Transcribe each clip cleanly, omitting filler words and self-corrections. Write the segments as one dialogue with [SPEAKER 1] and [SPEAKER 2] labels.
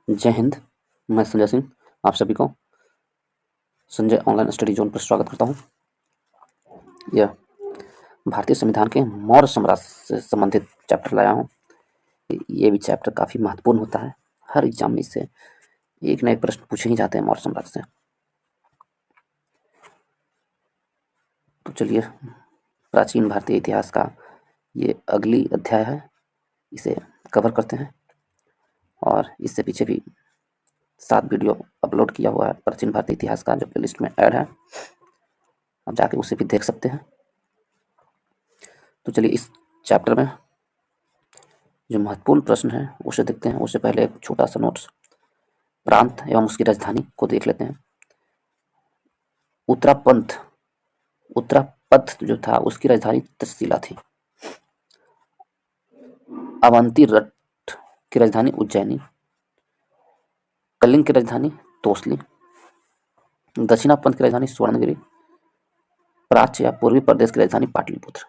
[SPEAKER 1] जय हिंद। मैं संजय सिंह आप सभी को संजय ऑनलाइन स्टडी जोन पर स्वागत करता हूँ। यह भारतीय संविधान के मौर्य साम्राज्य से संबंधित चैप्टर लाया हूँ। ये भी चैप्टर काफ़ी महत्वपूर्ण होता है। हर एग्जाम में इससे एक न एक प्रश्न पूछे ही जाते हैं मौर्य साम्राज्य से। तो चलिए प्राचीन भारतीय इतिहास का ये अगली अध्याय है, इसे कवर करते हैं। और इससे पीछे भी 7 वीडियो अपलोड किया हुआ है प्राचीन भारतीय इतिहास का, जो प्लेलिस्ट में ऐड है, आप जाके उसे भी देख सकते हैं। तो चलिए इस चैप्टर में जो महत्वपूर्ण प्रश्न है उसे देखते हैं। उससे पहले एक छोटा सा नोट्स, प्रांत एवं उसकी राजधानी को देख लेते हैं। उत्तरापथ जो था उसकी राजधानी तक्षशिला थी। अवंती रथ की राजधानी उज्जैनी, कलिंग की राजधानी तोसली, दक्षिणापंथ की राजधानी स्वर्णगिरी, प्राच्य या पूर्वी प्रदेश की राजधानी पाटलिपुत्र।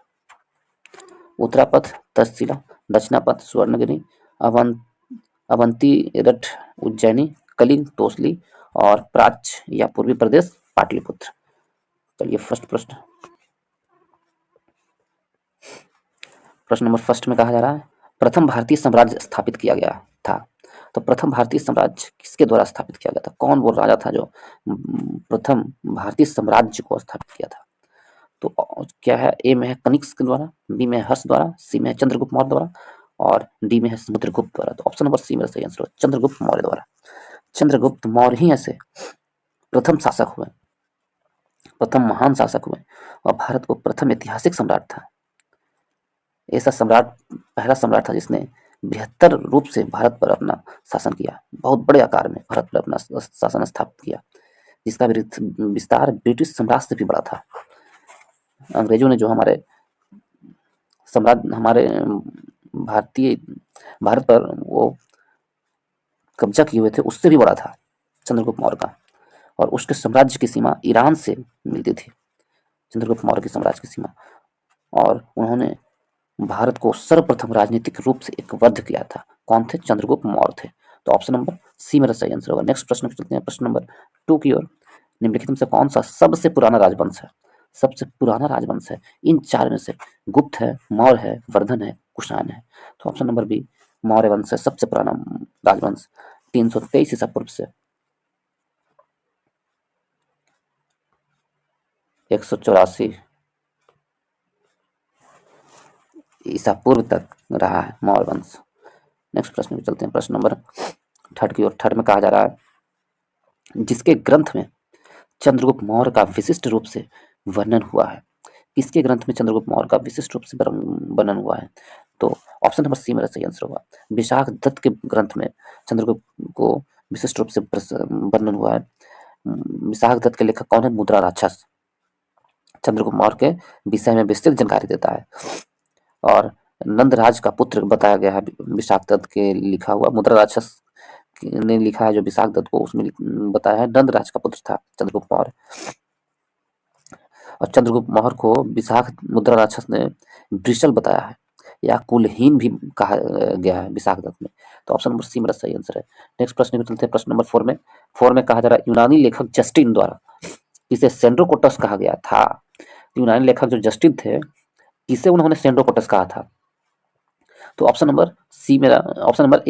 [SPEAKER 1] उत्तरापथ तक्षशिला, दक्षिणापथ स्वर्णगिरी, अवंतीरठ उज्जैनी, कलिंग तोसली और प्राच्य या पूर्वी प्रदेश पाटलिपुत्र। चलिए फर्स्ट प्रश्न नंबर फर्स्ट में कहा जा रहा है प्रथम भारतीय साम्राज्य स्थापित किया गया था। तो प्रथम भारतीय साम्राज्य किसके द्वारा स्थापित किया गया था? कौन वो राजा था जो प्रथम भारतीय साम्राज्य को स्थापित किया था? तो क्या है? ए में है कनिष्क के द्वारा, बी में है हर्ष द्वारा, सी में है चंद्रगुप्त मौर्य द्वारा और डी में है समुद्रगुप्त द्वारा। तो ऑप्शन नंबर सी मेरा सही आंसर है, चंद्रगुप्त मौर्य द्वारा। चंद्रगुप्त मौर्य ही ऐसे प्रथम शासक हुए, प्रथम महान शासक हुए और भारत को प्रथम ऐतिहासिक सम्राट था। ऐसा सम्राट, पहला सम्राट था जिसने बृहत्तर रूप से भारत पर अपना शासन किया, बहुत बड़े आकार में भारत पर अपना शासन स्थापित किया, जिसका विस्तार ब्रिटिश साम्राज्य से भी बड़ा था। अंग्रेजों ने जो हमारे सम्राट, हमारे भारत पर वो कब्जा किए हुए थे, उससे भी बड़ा था चंद्रगुप्त मौर्य का। और उसके साम्राज्य की सीमा ईरान से मिलती थी, चंद्रगुप्त मौर्य के साम्राज्य की सीमा। और उन्होंने भारत को सर्वप्रथम राजनीतिक रूप से एकबद्ध किया था। कौन थे? चंद्रगुप्त मौर्य थे। तो ऑप्शन नंबर सी मेरा सही आंसर होगा। नेक्स्ट प्रश्न पे चलते हैं, प्रश्न नंबर 2 की ओर। निम्नलिखित में से कौन सा सबसे पुराना राजवंश है? सबसे पुराना राजवंश है इन चार में से, गुप्त है, मौर्य है, वर्धन है, कुषाण है। तो ऑप्शन नंबर बी मौर्य वंश है सबसे पुराना राजवंश, 323 ईसा पूर्व से 184 ईसा पूर्व तक रहा है मौर्य वंश। नेक्स्ट प्रश्न पे चलते हैं, प्रश्न नंबर थर्ड की ओर। थर्ड में कहा जा रहा है जिसके ग्रंथ में चंद्रगुप्त मौर्य का विशिष्ट रूप से वर्णन हुआ है। किसके ग्रंथ में चंद्रगुप्त मौर्य का विशिष्ट रूप से वर्णन हुआ है? तो ऑप्शन नंबर सी मेरा सही आंसर होगा। विशाख दत्त के ग्रंथ में चंद्रगुप्त को विशिष्ट रूप से वर्णन हुआ है। विशाख दत्त के लेखक कौन है? मुद्रा राक्षस चंद्रगुप्त मौर्य के विषय में विस्तृत जानकारी देता है। और नंदराज का पुत्र बताया गया है विशाख दत्त के लिखा हुआ। मुद्रा राक्षस ने लिखा है जो विशाख दत्त को, उसमें बताया है नंदराज का पुत्र था चंद्रगुप्त मौर्य। और चंद्रगुप्त मौर्य को विशाख मुद्रा राक्षस ने वृषल बताया है या कुलहीन भी कहा गया है विशाख दत्त में। तो ऑप्शन नंबर सी मेरा सही आंसर है। नेक्स्ट प्रश्न में चलते हैं, प्रश्न नंबर 4 में। 4 में कहा जा रहा है यूनानी लेखक जस्टिन द्वारा इसे सेंड्रोकोटस कहा गया था। यूनानी लेखक जो जस्टिन थे, किसे उन्होंने सेंड्रोकोटस कहा था? तो ऑप्शन नंबर ए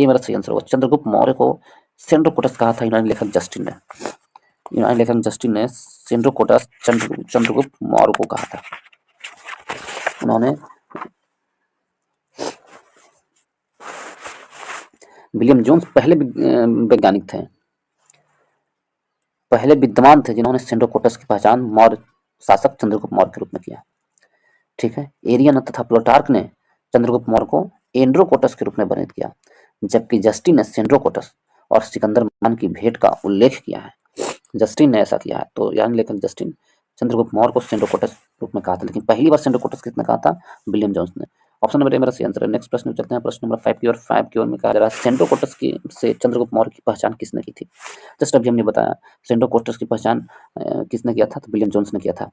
[SPEAKER 1] मेरा सही आंसर होगा। चंद्रगुप्त मौर्य को सेंड्रोकोटस कहा था यूनानी लेखक जस्टिन ने। यूनानी लेखक जस्टिन ने सेंड्रोकोटस चंद्रगुप्त मौर्य को कहा था। उन्होंने विलियम जोन्स पहले वैज्ञानिक थे, पहले विद्वान थे जिन्होंने सेंड्रोकोटस की पहचान मौर्य शासक चंद्रगुप्त मौर्य के रूप में किया। ठीक है, एरियन तथा प्लूटार्क ने चंद्रगुप्त मौर्य को एंड्रोकोटस के रूप में वर्णित किया, जबकि जस्टिन ने सेंड्रोकोटस और सिकंदर महान की भेंट का उल्लेख किया है। जस्टिन ने ऐसा किया है। तो यानी लेकिन जस्टिन चंद्रगुप्त मौर्य को सेंड्रोकोटस रूप में कहा था, लेकिन पहली बार सेंड्रोकोटस किसने कहा था? विलियम जोन्स ने। ऑप्शन नंबर ए मेरा सही आंसर है। नेक्स्ट प्रश्न में चलते हैं, प्रश्न नंबर 5 की ओर। 5 की ओर में कहा जा रहा है सेंड्रोकोटस की से चंद्रगुप्त मौर्य की पहचान किसने की थी? जस्ट अभी हमने बताया सेंड्रोकोटस की पहचान किसने किया था? तो विलियम जोन्स ने किया था।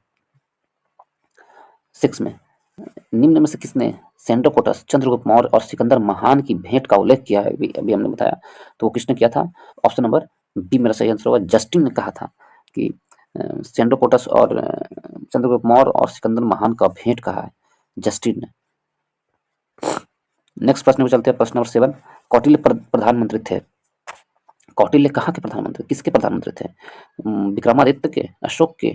[SPEAKER 1] 6 में निम्न में से किसने सेंड्रोकोटस, चंद्रगुप्त मौर्य और सिकंदर महान की भेंट का उल्लेख किया है? अभी हमने बताया, तो वो किसने किया था? ऑप्शन नंबर बी मेरा सही आंसर होगा। जस्टिन ने कहा था कि सेंड्रोकोटस और चंद्रगुप्त मौर्य और सिकंदर महान का भेंट कहा है जस्टिन ने। नेक्स्ट प्रश्न में चलते हैं, प्रश्न नंबर 7। कौटिल्य प्रधानमंत्री थे। कौटिल्य कहाँ के प्रधानमंत्री, किसके प्रधानमंत्री थे? विक्रमादित्य के, अशोक के,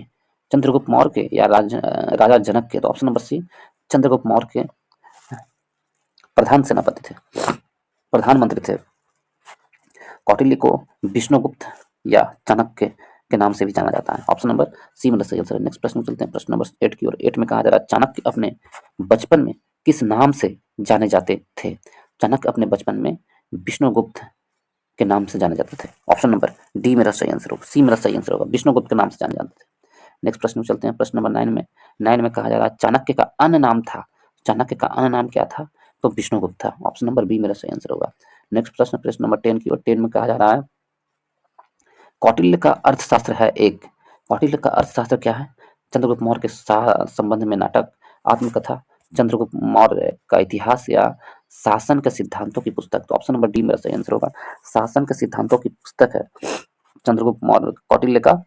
[SPEAKER 1] चंद्रगुप्त मौर्य के या राजा जनक के? तो option number C, Chandragupta Maurya के प्रधान सेनापति थे, प्रधानमंत्री थे। कौटिल्य को विष्णुगुप्त या चाणक्य के नाम से भी जाना जाता है। ऑप्शन नंबर सी मतलब सही आंसर है। नेक्स्ट प्रश्न में चलते हैं, प्रश्न नंबर 8 की ओर। 8 में कहा जा रहा है, चाणक्य अपने बचपन में किस नाम से जाने जाते थे? चाणक्य अपने बचपन में विष्णुगुप्त के नाम से जाने जाते थे। ऑप्शन नंबर डी मेरा सही आंसर होगा, सी मेरा सही आंसर होगा, विष्णुगुप्त के नाम से जाने जाते थे। नेक्स्ट प्रश्न में चलते हैं, प्रश्न नंबर 9 में। 9 में कहा जा रहा है, चाणक्य का अन्य नाम था। चाणक्य का अन्य नाम क्या था? तो विष्णुगुप्त था। ऑप्शन नंबर बी मेरा सही आंसर होगा। नेक्स्ट प्रश्न, प्रश्न नंबर 10 की ओर। 10 में कहा जा रहा है, कौटिल्य का अर्थशास्त्र है एक। कौटिल्य का अर्थशास्त्र क्या है? चंद्रगुप्त मौर्य के संबंध में नाटक, आत्मकथा, चंद्रगुप्त मौर्य का इतिहास या शासन के सिद्धांतों की पुस्तक? तो ऑप्शन नंबर डी मेरा सही आंसर होगा, शासन के सिद्धांतों की पुस्तक है चंद्रगुप्त मौर्य कौटिल्य का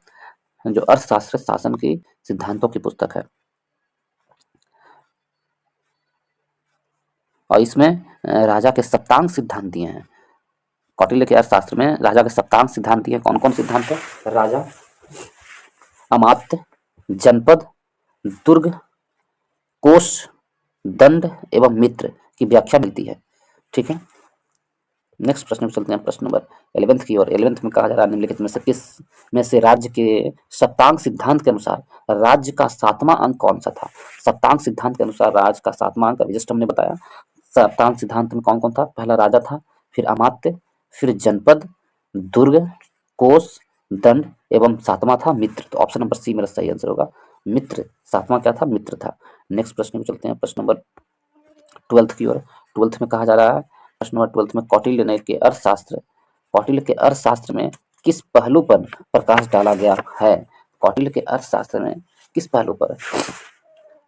[SPEAKER 1] जो अर्थशास्त्र शासन की सिद्धांतों की पुस्तक है। और इसमें राजा के सप्तांग सिद्धांत दिए हैं। कौटिल्य के अर्थशास्त्र में राजा के सप्तांग सिद्धांत दिए। कौन कौन सिद्धांत है? राजा, अमात्य, जनपद, दुर्ग, कोष, दंड एवं मित्र की व्याख्या मिलती है। ठीक है। नेक्स्ट प्रश्न में चलते हैं, प्रश्न नंबर 11 की ओर। 11 में कहा जा रहा है, निम्नलिखित में से किस में से राज्य के सप्तांग सिद्धांत के अनुसार राज्य का 7वां अंक कौन सा था? सप्तांग सिद्धांत के अनुसार राज्य का 7वां अंक, अभी जस्ट हमने बताया। सप्तांग सिद्धांत में कौन कौन था? पहला राजा था, फिर अमात्य, फिर जनपद, दुर्ग, कोष, दंड एवं 7वां था मित्र। तो ऑप्शन नंबर सी मेरा सही आंसर होगा, मित्र। 7वां क्या था? मित्र था। नेक्स्ट प्रश्न में चलते हैं, प्रश्न नंबर 12 की ओर। 12 में कहा जा रहा है, प्रश्न नंबर 12 में, कौटिल्य के अर्थशास्त्र में किस पहलू पर प्रकाश डाला गया है? कौटिल्य के अर्थशास्त्र में किस पहलू पर?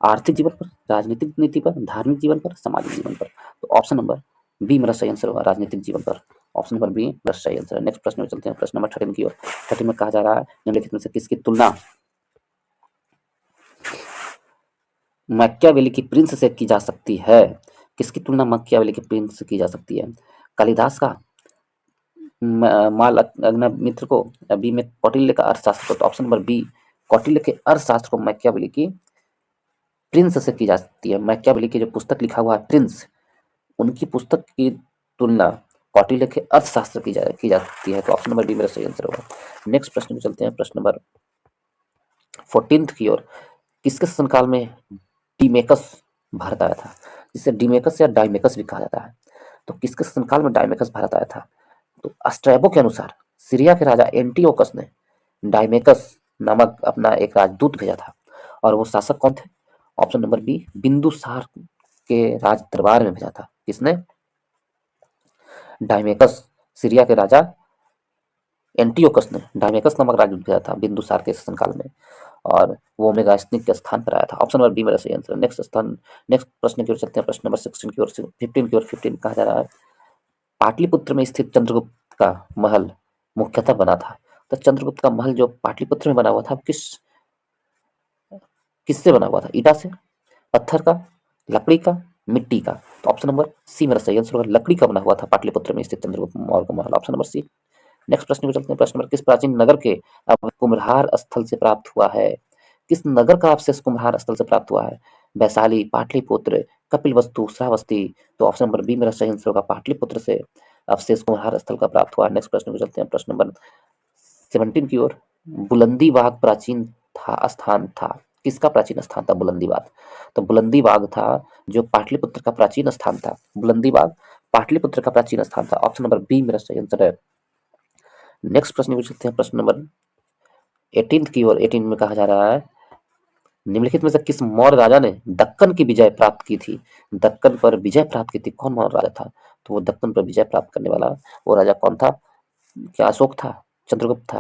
[SPEAKER 1] आर्थिक जीवन पर, राजनीतिक नीति पर, धार्मिक जीवन पर, सामाजिक जीवन पर? तो ऑप्शन नंबर बी मेरा सही आंसर होगा, राजनीतिक जीवन पर। ऑप्शन नंबर बी मेरा सही आंसर है। नेक्स्ट प्रश्न में चलते हैं, प्रश्न नंबर 13 की ओर। 13 में कहा जा रहा है, निम्नलिखित में से किसकी तुलना मैकियावेली की प्रिंस से की जा सकती है? किसकी तुलना मैकियावेली के प्रिंस से की जा सकती है? कालिदास का, माल अग्निमित्र को, बी में कौटिल्य का अर्थशास्त्र को? तो ऑप्शन नंबर बी, कौटिल्य के अर्थशास्त्र को मैकियावेली की प्रिंस से की जा सकती है। मैकियावेली की जो पुस्तक लिखा हुआ है प्रिंस, उनकी पुस्तक की तुलना कौटिल्य के अर्थशास्त्र की जा सकती है। तो ऑप्शन नंबर डी मेरा सही आंसर होगा। नेक्स्ट प्रश्न में चलते हैं, प्रश्न नंबर 14 की ओर। किसके शासनकाल में डीमेकस भारत आया था? जिसे डीमेकस या डाइमेकस भी कहा जाता है। तो किसके शासनकाल में डाइमेकस भारत आया था? तो स्ट्रैबो के अनुसार सीरिया के राजा एंटियोकस ने डाइमेकस नामक अपना एक राजदूत भेजा था। और वो शासक कौन थे? ऑप्शन नंबर बी, बिंदुसार के राज दरबार में भेजा था। किसने? डाइमेकस, सीरिया के राजा एंटियोकस ने डाइमेकस नामक राजदूत भेजा था बिंदुसार के शासनकाल में, और वो मेगास्थनीक के स्थान पर आया था। ऑप्शन नंबर बी मेरा सही आंसर है। नेक्स्ट प्रश्न की ओर चलते हैं, प्रश्न नंबर 16 की ओर से 15 की ओर। 15 कहा जा रहा है, पाटलिपुत्र में स्थित चंद्रगुप्त का महल मुख्यतः बना था। तो चंद्रगुप्त का महल जो पाटलिपुत्र में बना हुआ था, किससे बना हुआ था? ईटा से, पत्थर का, लकड़ी का, मिट्टी का? तो ऑप्शन नंबर सी मेरा सही आंसर होगा, लकड़ी का बना हुआ था पाटलिपुत्र में स्थित चंद्रगुप्त मौर्य का महल। Option number C. नेक्स्ट प्रश्न में चलते हैं, प्रश्न नंबर, किस प्राचीन नगर के अवशेष कुम्भलहार स्थल से प्राप्त हुआ है? किस नगर का अवशेष कुम्भलहार स्थल से प्राप्त हुआ है? वैशाली, पाटलिपुत्र, कपिलवस्तु, श्रावस्ती? तो ऑप्शन नंबर बी मेरा सही आंसर होगा, पाटलिपुत्र से अवशेष कुम्भलहार स्थल का प्राप्त हुआ। नेक्स्ट प्रश्न में चलते हैं, प्रश्न नंबर 17 की ओर। बुलंदीबाग प्राचीन था स्थान था, किसका प्राचीन स्थान था बुलंदीबाग? तो बुलंदीबाग था जो पाटलिपुत्र का प्राचीन स्थान था। बुलंदीबाग पाटलिपुत्र का प्राचीन स्थान था। ऑप्शन नंबर बी मेरा सही आंसर है। नेक्स्ट प्रश्न पूछ सकते हैं, प्रश्न नंबर 18 की ओर। 18 में कहा जा रहा है, निम्नलिखित में से किस मौर्य राजा ने दक्कन की विजय प्राप्त की थी? दक्कन पर विजय प्राप्त की थी, कौन मौर्य राजा था? तो वो दक्कन पर विजय प्राप्त करने वाला वो राजा कौन था? क्या अशोक था, चंद्रगुप्त था,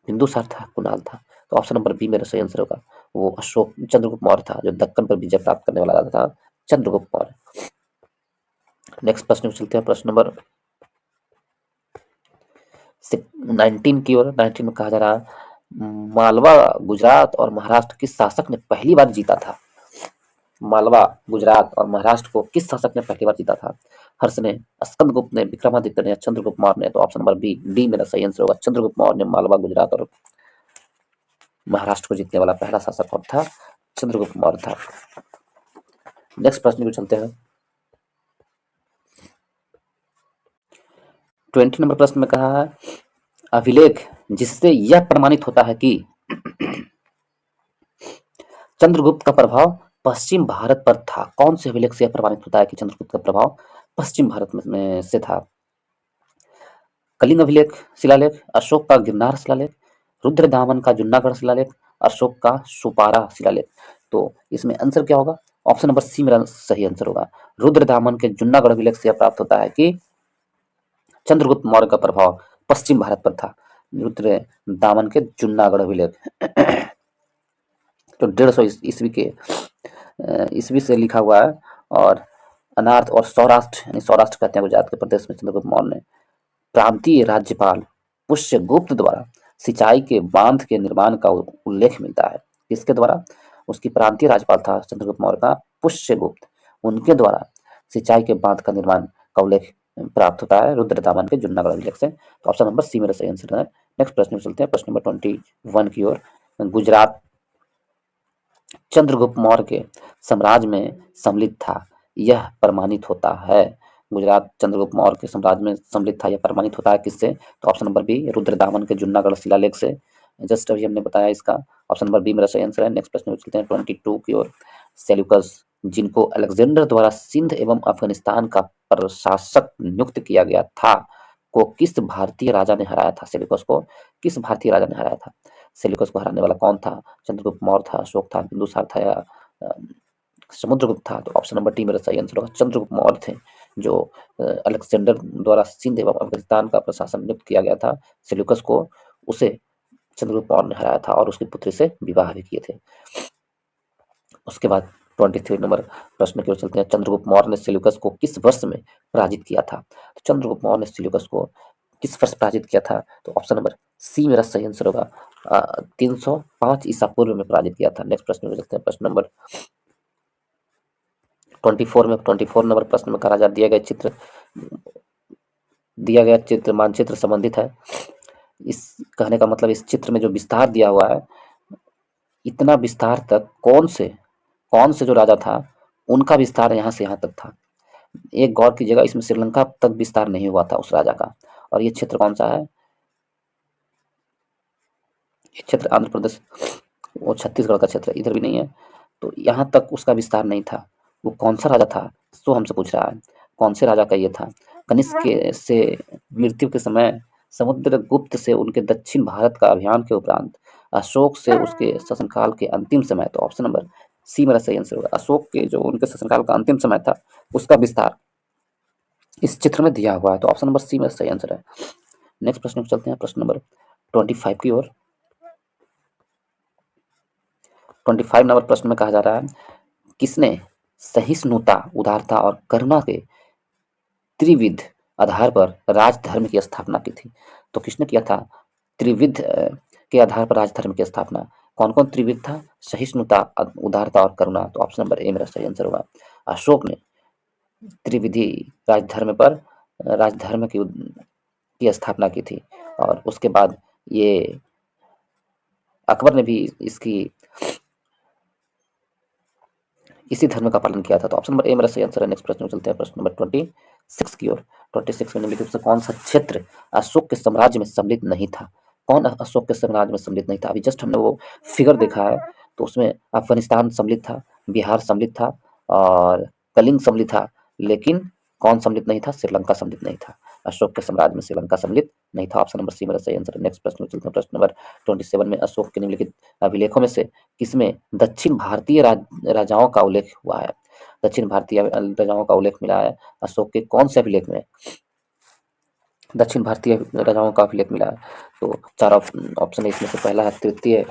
[SPEAKER 1] बिंदुसार था, कुणाल था? तो ऑप्शन नंबर बी मेरा सही आंसर होगा, वो अशोक चंद्रगुप्त मौर्य था, जो दक्कन पर विजय प्राप्त करने वाला राजा था, चंद्रगुप्त मौर्य। नेक्स्ट प्रश्न में चलते हैं, प्रश्न नंबर 19 की ओर। 19 में कहा जा रहा है, मालवा, गुजरात और महाराष्ट्र किस शासक ने पहली बार जीता था? मालवा, गुजरात और महाराष्ट्र को किस शासक ने पहली बार जीता था? हर्ष ने, स्कंदगुप्त ने, विक्रमादित्य ने या चंद्रगुप्त मौर्य ने? तो ऑप्शन नंबर बी, डी मेरा सही आंसर होगा। चंद्रगुप्त मौर्य ने मालवा, गुजरात और महाराष्ट्र को जीतने वाला पहला शासक कौन था? चंद्रगुप्त मौर्य था। नेक्स्ट प्रश्न को चलते हैं। 20 नंबर प्रश्न में कहा है, अभिलेख जिससे यह प्रमाणित होता है कि चंद्रगुप्त का प्रभाव पश्चिम भारत पर था। कौन से अभिलेख से यह प्रमाणित होता है कि चंद्रगुप्त का प्रभाव पश्चिम भारत में से था? कलिंग अभिलेख शिलालेख, अशोक का गिरनार शिलालेख, रुद्रदामन का जुन्नागढ़ शिलालेख, अशोक का सुपारा शिलालेख? तो इसमें आंसर क्या होगा? ऑप्शन नंबर सी मेरा सही आंसर होगा। रुद्रदामन के जुन्नागढ़ अभिलेख से यह प्राप्त होता है कि चंद्रगुप्त मौर्य का प्रभाव पश्चिम भारत पर था। रुद्रदामन के जुन्नागढ़ अभिलेख तो 150 ईस्वी के ईस्वी से लिखा हुआ है। और अनार्थ और सौराष्ट्र, यानी सौराष्ट्र कहते हैं गुजरात के प्रदेश में, चंद्रगुप्त मौर्य ने प्रांतीय राज्यपाल पुष्यगुप्त द्वारा सिंचाई के बांध के निर्माण का उल्लेख मिलता है। किसके द्वारा? उसकी प्रांतीय राज्यपाल था चंद्रगुप्त मौर्य का पुष्यगुप्त, उनके द्वारा सिंचाई के बांध का निर्माण का उल्लेख प्राप्त होता है रुद्रदामन के जुन्नागढ़ अभिलेख से। तो ऑप्शन नंबर सी मेरा सही आंसर है। नेक्स्ट प्रश्न में चलते हैं, प्रश्न नंबर 21 की ओर। गुजरात चंद्रगुप्त मौर्य के साम्राज्य में सम्मिलित था, यह प्रमाणित होता है। गुजरात चंद्रगुप्त मौर्य के साम्राज्य में सम्मिलित था, यह प्रमाणित होता है किससे? तो ऑप्शन नंबर बी, रुद्रदामन के जुन्नागढ़ शिलालेख से। जस्ट अभी हमने बताया इसका। ऑप्शन नंबर बी मेरा सही आंसर है। नेक्स्ट प्रश्न में चलते हैं 22 की ओर। सेल्यूकस, जिनको अलेक्जेंडर द्वारा सिंध एवं अफगानिस्तान का प्रशासक नियुक्त किया गया था, को किस भारतीय राजा ने हराया था? सेल्यूकस को किस भारतीय राजा ने हराया था? सेल्यूकस को हराने वाला कौन था? चंद्रगुप्त मौर्य था, अशोक था, बिंदुसार था या समुद्रगुप्त था? तो ऑप्शन नंबर डी मेरा सही आंसर होगा। चंद्रगुप्त मौर्य थे, जो अलेक्जेंडर द्वारा सिंध एवं अफगानिस्तान का प्रशासन नियुक्त किया गया था सेल्यूकस को, उसे चंद्रगुप्त मौर्य ने हराया था और उसकी पुत्री से विवाह भी किए थे। उसके बाद 23 नंबर प्रश्न की ओर चलते हैं। चंद्रगुप्त मौर्य ने सेल्यूकस को किस वर्ष में पराजित किया था? तो चंद्रगुप्त मौर्य ने सेल्यूकस को किस वर्ष पराजित किया था? तो ऑप्शन नंबर सी मेरा सही आंसर होगा। 305 ईसा पूर्व में पराजित किया था। नेक्स्ट प्रश्न में चलते हैं, प्रश्न नंबर 24 नंबर प्रश्न में कहा जा दिया गया चित्र मानचित्र संबंधित है। इस कहने का मतलब, इस चित्र में जो विस्तार दिया हुआ है, इतना विस्तार तक कौन से जो राजा था उनका विस्तार यहाँ से यहाँ तक था। एक गौर कीजिएगा, इसमें श्रीलंका तक विस्तार नहीं हुआ था उस राजा का। और ये क्षेत्र कौन सा है? ये क्षेत्र आंध्र प्रदेश, वो छत्तीसगढ़ का क्षेत्र, इधर भी नहीं है। तो यहाँ तक उसका विस्तार नहीं था। वो कौन सा राजा था तो हमसे पूछ रहा है, कौन से राजा का ये था? कनिष्क से मृत्यु के समय, समुद्रगुप्त से उनके दक्षिण भारत का अभियान के उपरांत, अशोक से उसके शासनकाल के अंतिम समय। तो ऑप्शन नंबर सी मेरा सही आंसर होगा। अशोक के जो उनके शासनकाल का अंतिम समय था, उसका विस्तार इस चित्र में दिया हुआ है। तो ऑप्शन नंबर सी मेरा सही आंसर है। नेक्स्ट प्रश्न पे चलते हैं, प्रश्न नंबर 25 की ओर। 25 नंबर प्रश्न में कहा जा रहा है, किसने सहिष्णुता, उदारता और करुणा के त्रिविध आधार पर राजधर्म की स्थापना की थी? तो किसने किया था त्रिविध के आधार पर राजधर्म की स्थापना? कौन कौन त्रिविध था? सहिष्णुता, उदारता और करुणा। तो ऑप्शन नंबर ए मेरा सही आंसर होगा। अशोक ने त्रिविधि राजधर्म पर राजधर्म की स्थापना की थी। और उसके बाद ये अकबर ने भी इसी धर्म का पालन किया था। तो ऑप्शन नंबर ए मेरा सही आंसर है। नेक्स्ट प्रश्न में चलते हैं, प्रश्न नंबर 26 की ओर। 26 में निम्नलिखित से कौन सा क्षेत्र अशोक के साम्राज्य में सम्मिलित नहीं था? कौन अशोक के साम्राज्य में सम्मिलित नहीं था? अभी जस्ट हमने वो फिगर देखा है, तो उसमें अफगानिस्तान सम्मिलित था, बिहार सम्मिलित था और कलिंग सम्मिलित था, लेकिन कौन सम्मिलित नहीं था? श्रीलंका सम्मिलित नहीं था। अशोक के साम्राज्य में श्रीलंका सम्मिलित नहीं था। ऑप्शन नंबर सी मेरा सही आंसर है। नेक्स्ट प्रश्न में चलते हैं, प्रश्न नंबर 27 में अशोक के निम्नलिखित अभिलेखों में से किसमें दक्षिण भारतीय राजाओं का उल्लेख हुआ है? दक्षिण भारतीय राजाओं का उल्लेख मिला है अशोक के कौन से अभिलेख में? दक्षिण भारतीय राजाओं का अभिलेख मिला है। तो चार ऑप्शन है इसमें से। पहला है तृतीय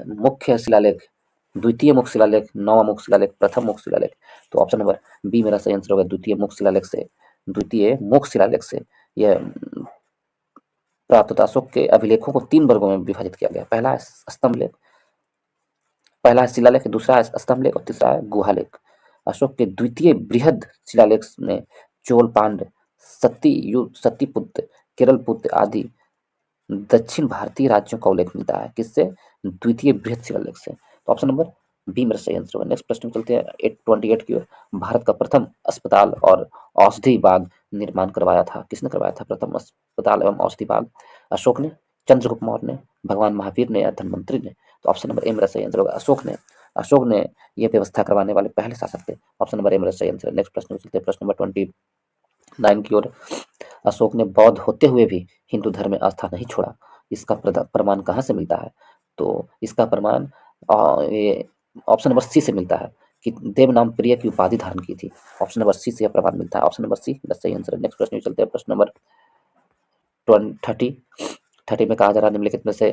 [SPEAKER 1] मुख्य शिलालेख, द्वितीय मुख्य शिलालेख, नौवां मुख्य शिलालेख, प्रथम मुख्य शिलालेख। तो ऑप्शन नंबर बी मेरा सही आंसर होगा। द्वितीय मुख्य शिलालेख से यह प्राप्त होता है। अशोक के अभिलेखों को 3 वर्गों में विभाजित किया गया। पहला है स्तंभ लेख, पहला है शिलालेख, दूसरा है स्तंभ लेख और तीसरा है गुहा लेख। अशोक के द्वितीय बृहद शिलालेख में चोल पांड्य, सतीपुत्र, केरलपुत्र आदि दक्षिण भारतीय राज्यों का उल्लेख मिलता है। किससे? द्वितीय बृहद शिलालेख से। तो ऑप्शन नंबर बी मेरा सही आंसर होगा। नेक्स्ट प्रश्न में चलते हैं 828 की ओर। भारत का प्रथम अस्पताल और औषधि बाग निर्माण करवाया था। किसने करवाया था प्रथम अस्पताल एवं औषधि बाग? अशोक ने, चंद्रगुप्त मौर्य ने, भगवान महावीर ने या धन्वंतरि ने? तो ऑप्शन नंबर ए मेरा सही आंसर होगा। अशोक ने यह व्यवस्था करवाने वाले पहले शासक थे। ऑप्शन नंबर ए मेरा सही आंसर है। नेक्स्ट प्रश्न में चलते हैं प्रश्न नंबर 29 की ओर। अशोक ने बौद्ध होते हुए भी हिंदू धर्म में आस्था नहीं छोड़ा। इसका प्रमाण कहाँ से मिलता है? तो इसका प्रमाण ये ऑप्शन नंबर सी से मिलता है कि देव नाम प्रिय की उपाधि धारण की थी। ऑप्शन नंबर सी से यह प्रमाण मिलता है। ऑप्शन नंबर सी मेरा सही आंसर है। नेक्स्ट प्रश्न में चलते हैं प्रश्न नंबर 30 में कहा जा रहा है निम्नलिखित में से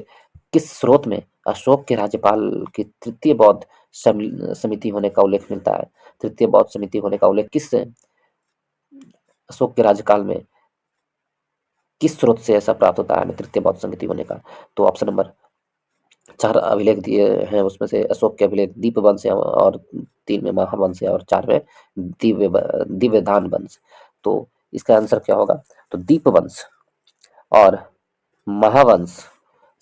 [SPEAKER 1] किस स्रोत में अशोक के राज्यपाल की तृतीय बौद्ध समिति होने का उल्लेख मिलता है? तृतीय बौद्ध समिति होने का उल्लेख अशोक के राज्यकाल में किस स्रोत से ऐसा प्राप्त होता है तृतीय बौद्ध समिति होने का? तो ऑप्शन नंबर 4 अभिलेख दिए हैं, उसमें से अशोक के अभिलेख दीपवंश है और 3 में महावंश है और 4 में दिव्यदान वंश। तो इसका आंसर क्या होगा? तो दीपवंश और महावंश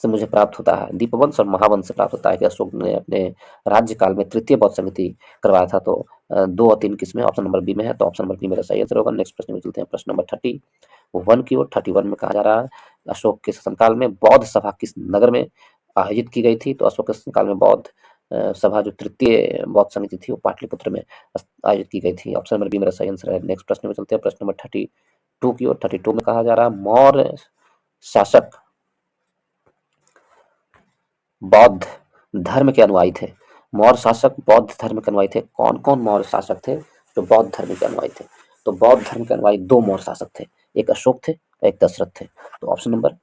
[SPEAKER 1] से मुझे प्राप्त होता है, दीपवंश और महावंश से प्राप्त होता है कि अशोक ने अपने राज्यकाल में तृतीय बौद्ध समिति करवाया था। तो 2 और 3 किसमें? ऑप्शन नंबर बी में है। तो ऑप्शन नंबर बी मेरा सही आंसर होगा। नेक्स्ट प्रश्न में चलते हैं प्रश्न नंबर 31 की ओर। 31 में कहा जा रहा है अशोक के शासनकाल में बौद्ध सभा किस नगर में आयोजित की गई थी? तो अशोक के शासनकाल में बौद्ध सभा जो तृतीय बौद्ध समिति थी वो पाटलिपुत्र में आयोजित की गई थी। ऑप्शन नंबर बी मेरा सही आंसर है। नेक्स्ट प्रश्न में चलते हैं प्रश्न नंबर 32 की ओर। 32 में कहा जा रहा है मौर्य शासक बौद्ध धर्म के अनुयायी थे। मौर्य शासक बौद्ध धर्म के अनुयायी थे। कौन कौन मौर्य शासक थे जो बौद्ध धर्म के अनुयायी थे? तो बौद्ध धर्म के अनुयायी 2 मौर्य शासक थे, एक अशोक थे और एक दशरथ थे। तो ऑप्शन नंबर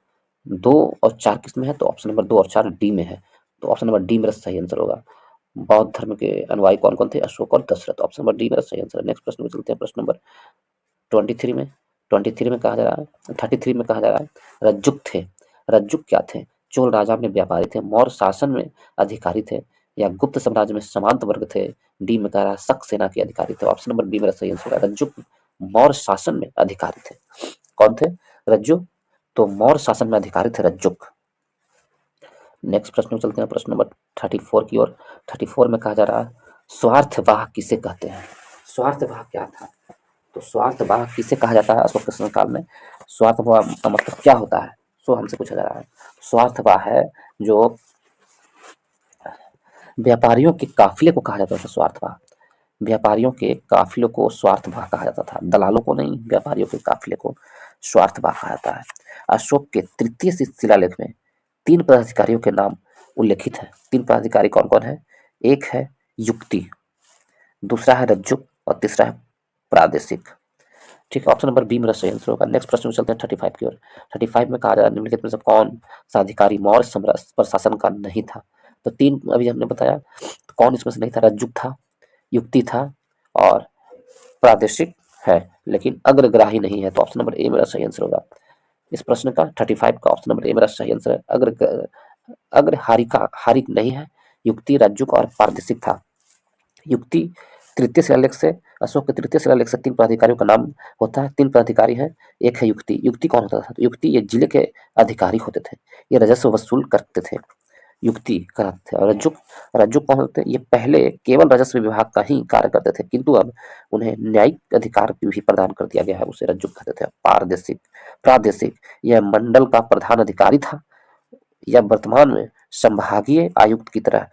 [SPEAKER 1] 2 और 4 किसमें है? तो ऑप्शन नंबर 2 और 4 डी में है। तो ऑप्शन नंबर डी मेरा सही आंसर होगा। बौद्ध धर्म के अनुयायी कौन कौन थे? अशोक और दशरथ। ऑप्शन नंबर डी मेरा सही आंसर है। नेक्स्ट प्रश्न में चलते हैं प्रश्न नंबर 23 में। 23 में कहा जा रहा है 33 में कहा जा रहा है रज्जुक थे। रज्जुक क्या थे? चोल राजा में व्यापारी थे, मौर्य शासन में अधिकारी थे या गुप्त साम्राज्य में सामंत वर्ग थे? डी में कह रहा है शक सेना के अधिकारी थे। ऑप्शन नंबर बी मेरा सही आंसर है। रज्जुक मौर्य शासन में अधिकारी थे। कौन थे? रज्जुक। तो मौर्य शासन में अधिकारी थे रज्जुक। नेक्स्ट प्रश्न में चलते हैं प्रश्न नंबर 34 की ओर। 34 में कहा जा रहा है स्वार्थवाह किसे कहते हैं? स्वार्थवाह क्या था? तो स्वार्थवाह किसे कहा जाता है अशोक के शासनकाल में? स्वार्थवाह का मतलब क्या होता है? सो हमसे पूछा जा रहा है। स्वार्थवाह है जो व्यापारियों के काफिले को कहा जाता था। स्वार्थवाह, व्यापारियों के काफिलों को स्वार्थवाह कहा जाता था, दलालों को नहीं, व्यापारियों के काफिले को स्वार्थवाह कहा जाता है। अशोक के तृतीय शिलालेख में 3 पदाधिकारियों के नाम उल्लेखित है। 3 पदाधिकारी कौन कौन है? एक है युक्ति, दूसरा है रज्जुक और तीसरा है प्रादेशिक। ठीक है, ऑप्शन नंबर बी मेरा सही आंसर होगा। नेक्स्ट प्रश्न में चलते हैं 35 की ओर। 35 में कहा जा रहा है निम्नलिखित में से कौन सा अधिकारी मौर्य साम्राज्य पर शासन का नहीं था? तो 3 अभी हमने बताया, तो कौन इसमें से नहीं था? रज्जुक था, युक्ति था और प्रादेशिक है, लेकिन अग्रग्राही नहीं है। तो ऑप्शन नंबर ए मेरा सही आंसर होगा। इस प्रश्न का 35 का ऑप्शन नंबर ए मेरा सही आंसर है। अग्रहारिका हारिक नहीं है, युक्ति, रज्जुक और प्रादेशिक था। युक्ति तृतीय शिलालेख से, अशोक के तृतीय शिलालेख से 3 पदाधिकारियों का नाम होता है। 3 पदाधिकारी हैं। एक है युक्ति। युक्ति कौन होता था? तो युक्ति ये जिले के अधिकारी होते थे, ये राजस्व वसूल करते थे, युक्ति कराते थे। और रज्जुक, रज्जुक कौन होते? ये पहले केवल राजस्व विभाग का ही कार्य करते थे, किंतु अब उन्हें न्यायिक अधिकार भी प्रदान कर दिया गया है, उसे रज्जुक कहते थे। पारदेशिक, प्रादेशिक यह मंडल का प्रधान अधिकारी था, यह वर्तमान में संभागीय आयुक्त की तरह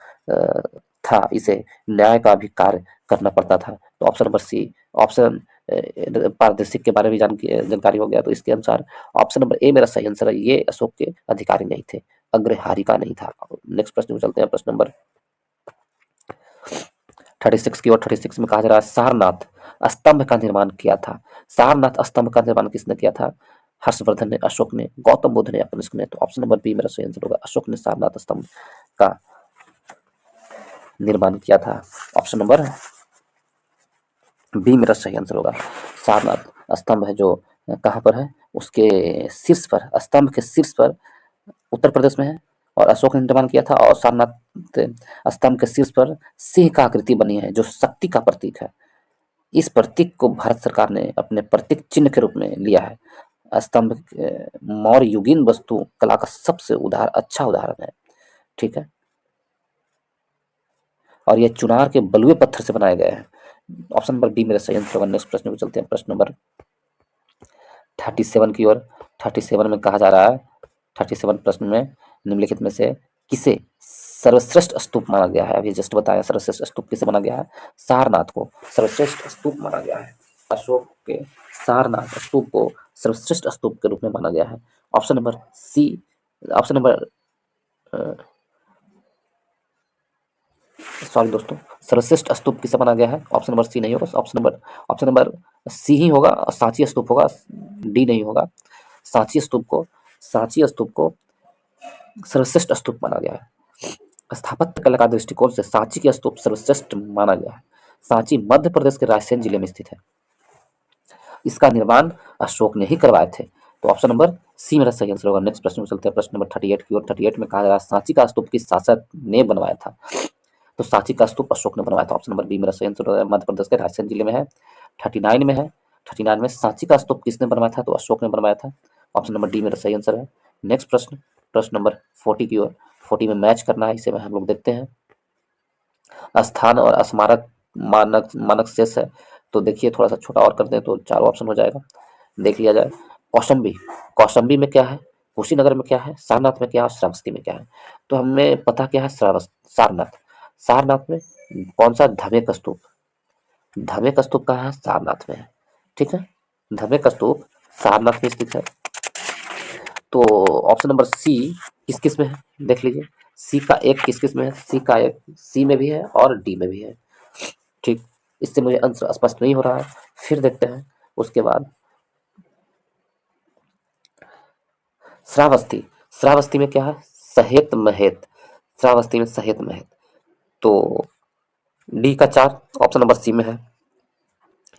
[SPEAKER 1] था, इसे न्याय का भी कार्य करना पड़ता था। तो ऑप्शन नंबर सी, ऑप्शन पारदर्शिक के बारे में जानकारी हो गया। तो इसके अनुसार ऑप्शन नंबर ए मेरा सही आंसर है। ये अशोक के अधिकारी नहीं थे, अग्रहारिका नहीं था। नेक्स्ट प्रश्न में चलते हैं प्रश्न नंबर 36 की ओर। 36 में कहा जा रहा है सारनाथ स्तंभ का निर्माण किया था। सारनाथ स्तंभ का निर्माण किसने किया था? हर्षवर्धन ने, अशोक ने, गौतम बुद्ध ने या कनिष्क ने? तो ऑप्शन नंबर बी मेरा सही आंसर होगा। अशोक ने सारनाथ स्तंभ का निर्माण किया था? ऑप्शन नंबर बी मेरा सही आंसर होगा। सारनाथ स्तंभ है जो कहाँ पर है, उसके शीर्ष पर, स्तंभ के शीर्ष पर उत्तर प्रदेश में है और अशोक ने निर्माण किया था। और सारनाथ स्तंभ के शीर्ष पर सिंह का आकृति बनी है जो शक्ति का प्रतीक है। इस प्रतीक को भारत सरकार ने अपने प्रतीक चिन्ह के रूप में लिया है। स्तंभ मौर्य युगीन वस्तु कला का सबसे अच्छा उदाहरण है। ठीक है, और ये चुनार के बलुए पत्थर से बनाए गए हैं। ऑप्शन नंबर डी मेरा सही आंसर होगा। नेक्स्ट प्रश्न पे चलते हैं, प्रश्न नंबर 37 की ओर। 37 में कहा जा रहा है, 37 प्रश्न में निम्नलिखित में से किसे सर्वश्रेष्ठ स्तूप माना गया है? अभी जस्ट बताया सर्वश्रेष्ठ स्तूप किसे माना गया है। सारनाथ को सर्वश्रेष्ठ स्तूप माना गया है। अशोक के सारनाथ स्तूप को सर्वश्रेष्ठ स्तूप के रूप में माना गया है। Option number C, option number sorry दोस्तों, सर्वश्रेष्ठ स्तूप किसे माना गया है? ऑप्शन नंबर सी नहीं होगा, ऑप्शन नंबर सी ही होगा। सांची स्तूप होगा, डी नहीं होगा। सांची स्तूप को सर्वश्रेष्ठ स्तूप माना गया है। स्थापत्य कला का दृष्टिकोण से सांची के स्तूप सर्वश्रेष्ठ माना गया है। सांची मध्य प्रदेश के रायसेन जिले में स्थित है। इसका निर्माण अशोक ने ही करवाए थे। तो ऑप्शन नंबर सी मेरा सही आंसर होगा। नेक्स्ट प्रश्न में चलते हैं, प्रश्न नंबर 38 की ओर। 38 में कहा जा रहा है सांची का स्तूप किस शासक ने बनवाया था? तो सांची का स्तूप अशोक ने बनवाया था। ऑप्शन नंबर बी मेरा सही आंसर होगा। मध्य प्रदेश के रायसेन जिले में है। 39 में है, 39 में सांची का स्तूप किसने बनवाया था? तो अशोक ने बनवाया था। ऑप्शन नंबर डी मेरा सही आंसर है। नेक्स्ट प्रश्न, प्रश्न नंबर 40 की ओर। 40 में मैच करना है, इसे हम लोग देखते हैं। स्थान और स्मारक मानक मानक शेष है, तो देखिए थोड़ा सा छोटा और कर दें तो चारों ऑप्शन हो जाएगा। देख लिया जाए। कौशाम्बी, कौशाम्बी में क्या है, कुशीनगर में क्या है, सारनाथ में क्या है, श्रावस्ती में क्या है? तो हमें पता क्या है, सारनाथ। सारनाथ में कौन सा धमेक स्तूप, धमेक स्तूप कहाँ है? सारनाथ में है। ठीक है, धमेक स्तूप सारनाथ में स्थित है। तो ऑप्शन नंबर सी किस किस में है, देख लीजिए। सी का एक किस किस में है, सी का एक सी में भी है और डी में भी है। ठीक, इससे मुझे आंसर स्पष्ट नहीं हो रहा है, फिर देखते हैं। उसके बाद श्रावस्ती, श्रावस्ती में क्या है? सहेत महेत, श्रावस्ती में सहेत महेत। तो डी का 4 ऑप्शन नंबर सी में है।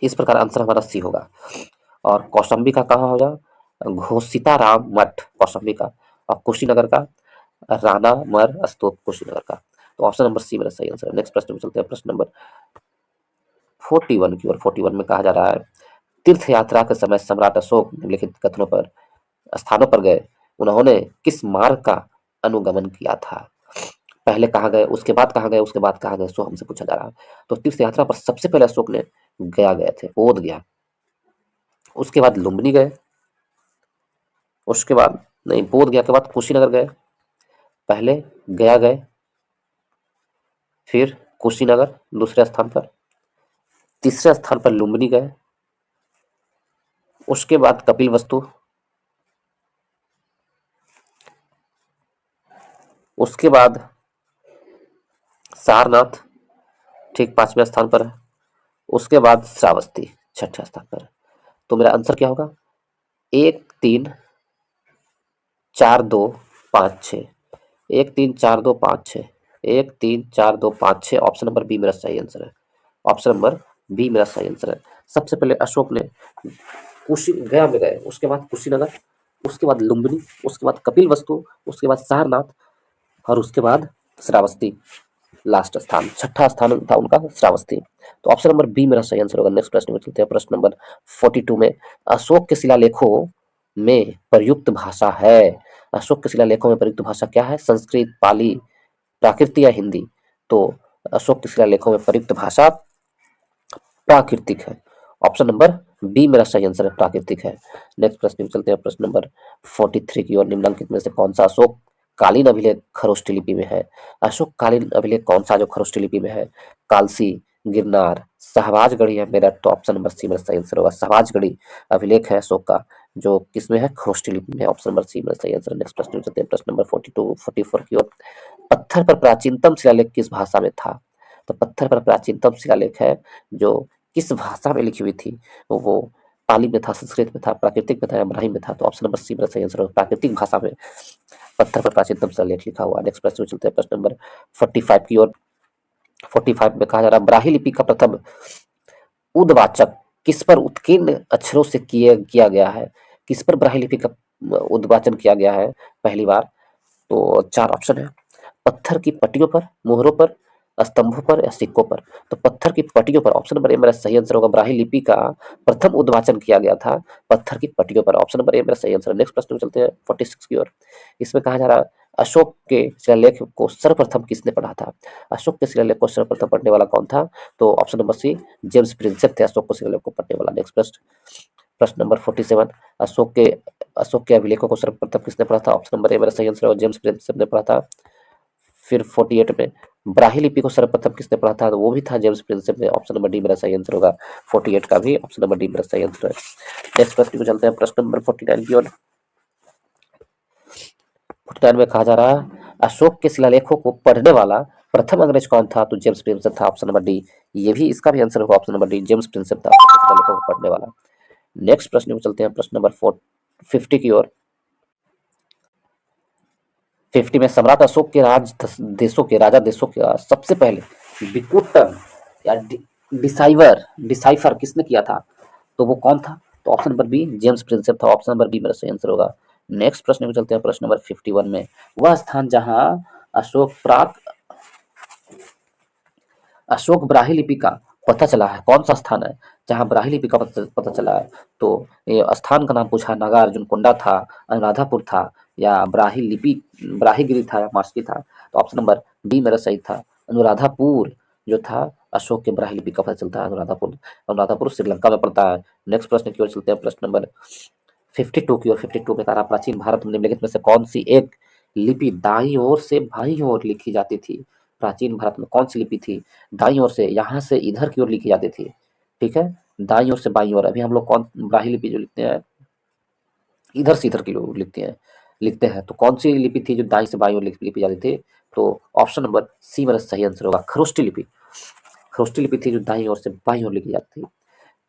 [SPEAKER 1] इस प्रकार आंसर हमारा सी होगा। और कौशाम्बी का कहाँ होगा? घोषिताराम मठ कौशाम्बी का, और कुशीनगर का राणा मर स्तूप कुशीनगर का। तो ऑप्शन नंबर सी मेरा सही आंसर है। नेक्स्ट प्रश्न में चलते हैं, प्रश्न नंबर 41 की ओर। 41 में कहा जा रहा है तीर्थ यात्रा के समय सम्राट अशोक निम्नलिखित कथनों पर स्थानों पर गए, उन्होंने किस मार्ग का अनुगमन किया था? पहले कहाँ गए, उसके बाद कहाँ गए, उसके बाद कहाँ गए, सो हमसे पूछा जा रहा है। तो तीर्थ यात्रा पर सबसे पहले अशोक ने गया गए थे, बोध गया। उसके बाद लुम्बिनी गए, उसके बाद नहीं, बोध गया के बाद कुशीनगर गए। पहले गया गए, फिर कुशीनगर दूसरे स्थान पर, तीसरे स्थान पर लुम्बिनी गए, उसके बाद कपिल वस्तु, उसके बाद सारनाथ, ठीक 5वें स्थान पर है। उसके बाद श्रावस्ती 6ठे स्थान पर है। तो मेरा आंसर क्या होगा? 1 3 4 2 5 6, 1 3 4 2 5 6, 1 3 4 2 5 6। ऑप्शन नंबर बी मेरा सही आंसर है। ऑप्शन नंबर बी मेरा सही आंसर है। सबसे पहले अशोक ने कुशी गया में गए, उसके बाद कुशीनगर, उसके बाद लुम्बिनी, उसके बाद कपिल वस्तु, उसके बाद सारनाथ, और उसके बाद श्रावस्ती। लास्ट स्थान, 6ठा स्थान था उनका श्रावस्ती। तो ऑप्शन नंबर बी मेरा सही आंसर होगा। नेक्स्ट प्रश्न में चलते हैं, प्रश्न नंबर 42 में। अशोक के शिलालेखों में प्रयुक्त भाषा है, अशोक के शिलालेखों में प्रयुक्त भाषा क्या है? संस्कृत, पाली, प्राकृत या हिंदी? तो अशोक के शिलालेखों में प्रयुक्त भाषा प्राकृतिक है। ऑप्शन नंबर बी मेरा सही आंसर है, प्राकृतिक है। नेक्स्ट प्रश्न में चलते हैं, प्रश्न नंबर 43 की ओर। निम्नलिखित में से कौन सा अशोक कालीन अभिलेख खरोष्टी लिपि में है? अशोक कालीन अभिलेख कौन सा जो खरोष्टी लिपि में है? कालसी, गिरनार, सहवाजगढ़ी या मेरठ? तो ऑप्शन नंबर सी मेरा सही आंसर होगा। सहवाजगढ़ी अभिलेख है अशोक का, जो किसमें है? खरोष्टी लिपि में। ऑप्शन नंबर सी मेरा सही आंसर है। नेक्स्ट प्रश्न में चलते हैं, प्रश्न नंबर 42 44 की ओर। पत्थर पर प्राचीनतम शिलालेख किस भाषा में था? तो पत्थर पर प्राचीनतम शिलालेख है जो किस भाषा में लिखी हुई थी? तो वो पाली में था, संस्कृत में था, प्राकृतिक में था या ब्राह्मी में था? तो ऑप्शन नंबर सी मेरा सही आंसर होगा। प्राकृतिक भाषा में पत्थर पर प्राचीनतम शिलालेख लिखा हुआ। नेक्स्ट प्रश्न में चलते हैं, प्रश्न नंबर 45 की ओर। 45 में कहा जा रहा है ब्राह्मी लिपि का प्रथम उद्वाचक किस पर उत्कीर्ण अक्षरों से किया गया है? किस पर ब्राह्मी लिपि का उद्वाचन किया गया है पहली बार? तो 4 ऑप्शन है। पत्थर की पट्टियों पर, मोहरों पर, स्तंभों पर या सिक्कों पर। तो पत्थर की पट्टियों पर, ऑप्शन नंबर ए मेरा सही आंसर होगा। ब्राह्मी लिपि का प्रथम उद्वाचन किया गया था पत्थर की पट्टियों पर, ऑप्शन नंबर ए मेरा सही आंसर है। नेक्स्ट प्रश्न में चलते हैं 46 की ओर। इसमें कहा जा रहा है अशोक के शिलालेख को सर्वप्रथम किसने पढ़ा था? अशोक के शिलालेख को सर्वप्रथम पढ़ने वाला कौन था? तो option number C James Prinsep थे अशोक के शिलालेख को पढ़ने वाला। नेक्स्ट प्रश्न, प्रश्न नंबर 47, अशोक के अभिलेखों को सर्वप्रथम किसने पढ़ा था? ऑप्शन नंबर ए मेरा सही आंसर है, जेम्स प्रिंसेप ने पढ़ा था। फिर 48 में ब्राह्मी लिपि को सर्वप्रथम किसने पढ़ा था? तो वो भी था जेम्स प्रिंसेप ने, ऑप्शन नंबर डी मेरा सही आंसर होगा। 48 का भी ऑप्शन नंबर डी मेरा सही आंसर है। नेक्स्ट प्रश्न को चलते हैं प्रश्न नंबर 49 की ओर। 49 में कहा जा रहा है अशोक के शिलालेखों को पढ़ने वाला प्रथम अंग्रेज कौन था? तो जेम्स प्रिंसेप था, ऑप्शन नंबर डी। ये भी इसका भी आंसर होगा option number D, James Prinsep था अशोक के शिलालेखों को पढ़ने वाला। नेक्स्ट प्रश्न में चलते हैं प्रश्न नंबर 50 की ओर। 50 में सम्राट अशोक के राजा देशों का सबसे पहले विकुटन या डिसाइफर किसने किया था? तो वो कौन था? तो option number B James Prinsep था, ऑप्शन नंबर बी मेरा सही आंसर होगा। नेक्स्ट प्रश्न में चलते हैं प्रश्न नंबर 51 में। वह स्थान जहां अशोक प्राक अशोक ब्राह्मी लिपि का पता चला है, कौन सा स्थान है जहां ब्राह्मी लिपि का पता चला है? तो ये स्थान का नाम पूछा, नागार्जुन कोंडा था, अनुराधापुर था, या ब्राह्मगिरी था, या मास्की था? तो ऑप्शन नंबर डी मेरा सही था, अनुराधापुर जो था अशोक के ब्राह्मी लिपि का पता चलता है अनुराधापुर। अनुराधापुर श्रीलंका में पड़ता है। नेक्स्ट प्रश्न की ओर चलते हैं प्रश्न नंबर 52 की ओर। 52 में कहा रहा प्राचीन भारत में निम्नलिखित में से कौन सी एक लिपि दाईं ओर से बाईं ओर लिखी जाती थी? प्राचीन भारत में कौन सी लिपि थी दाईं ओर से, यहाँ से इधर की ओर लिखी जाती थी? ठीक है, दाईं ओर से बाईं ओर। अभी हम लोग कौन ब्राह्मी लिपि जो लिखते हैं इधर से इधर की ओर लिखते हैं, तो कौन सी लिपि थी जो दाईं से बाईं ओर लिखी जाती थी? तो ऑप्शन नंबर सी मेरा सही आंसर होगा, खरोष्टी लिपि। खरोष्टी लिपि थी जो दाईं ओर से बाईं ओर लिखी जाती थी।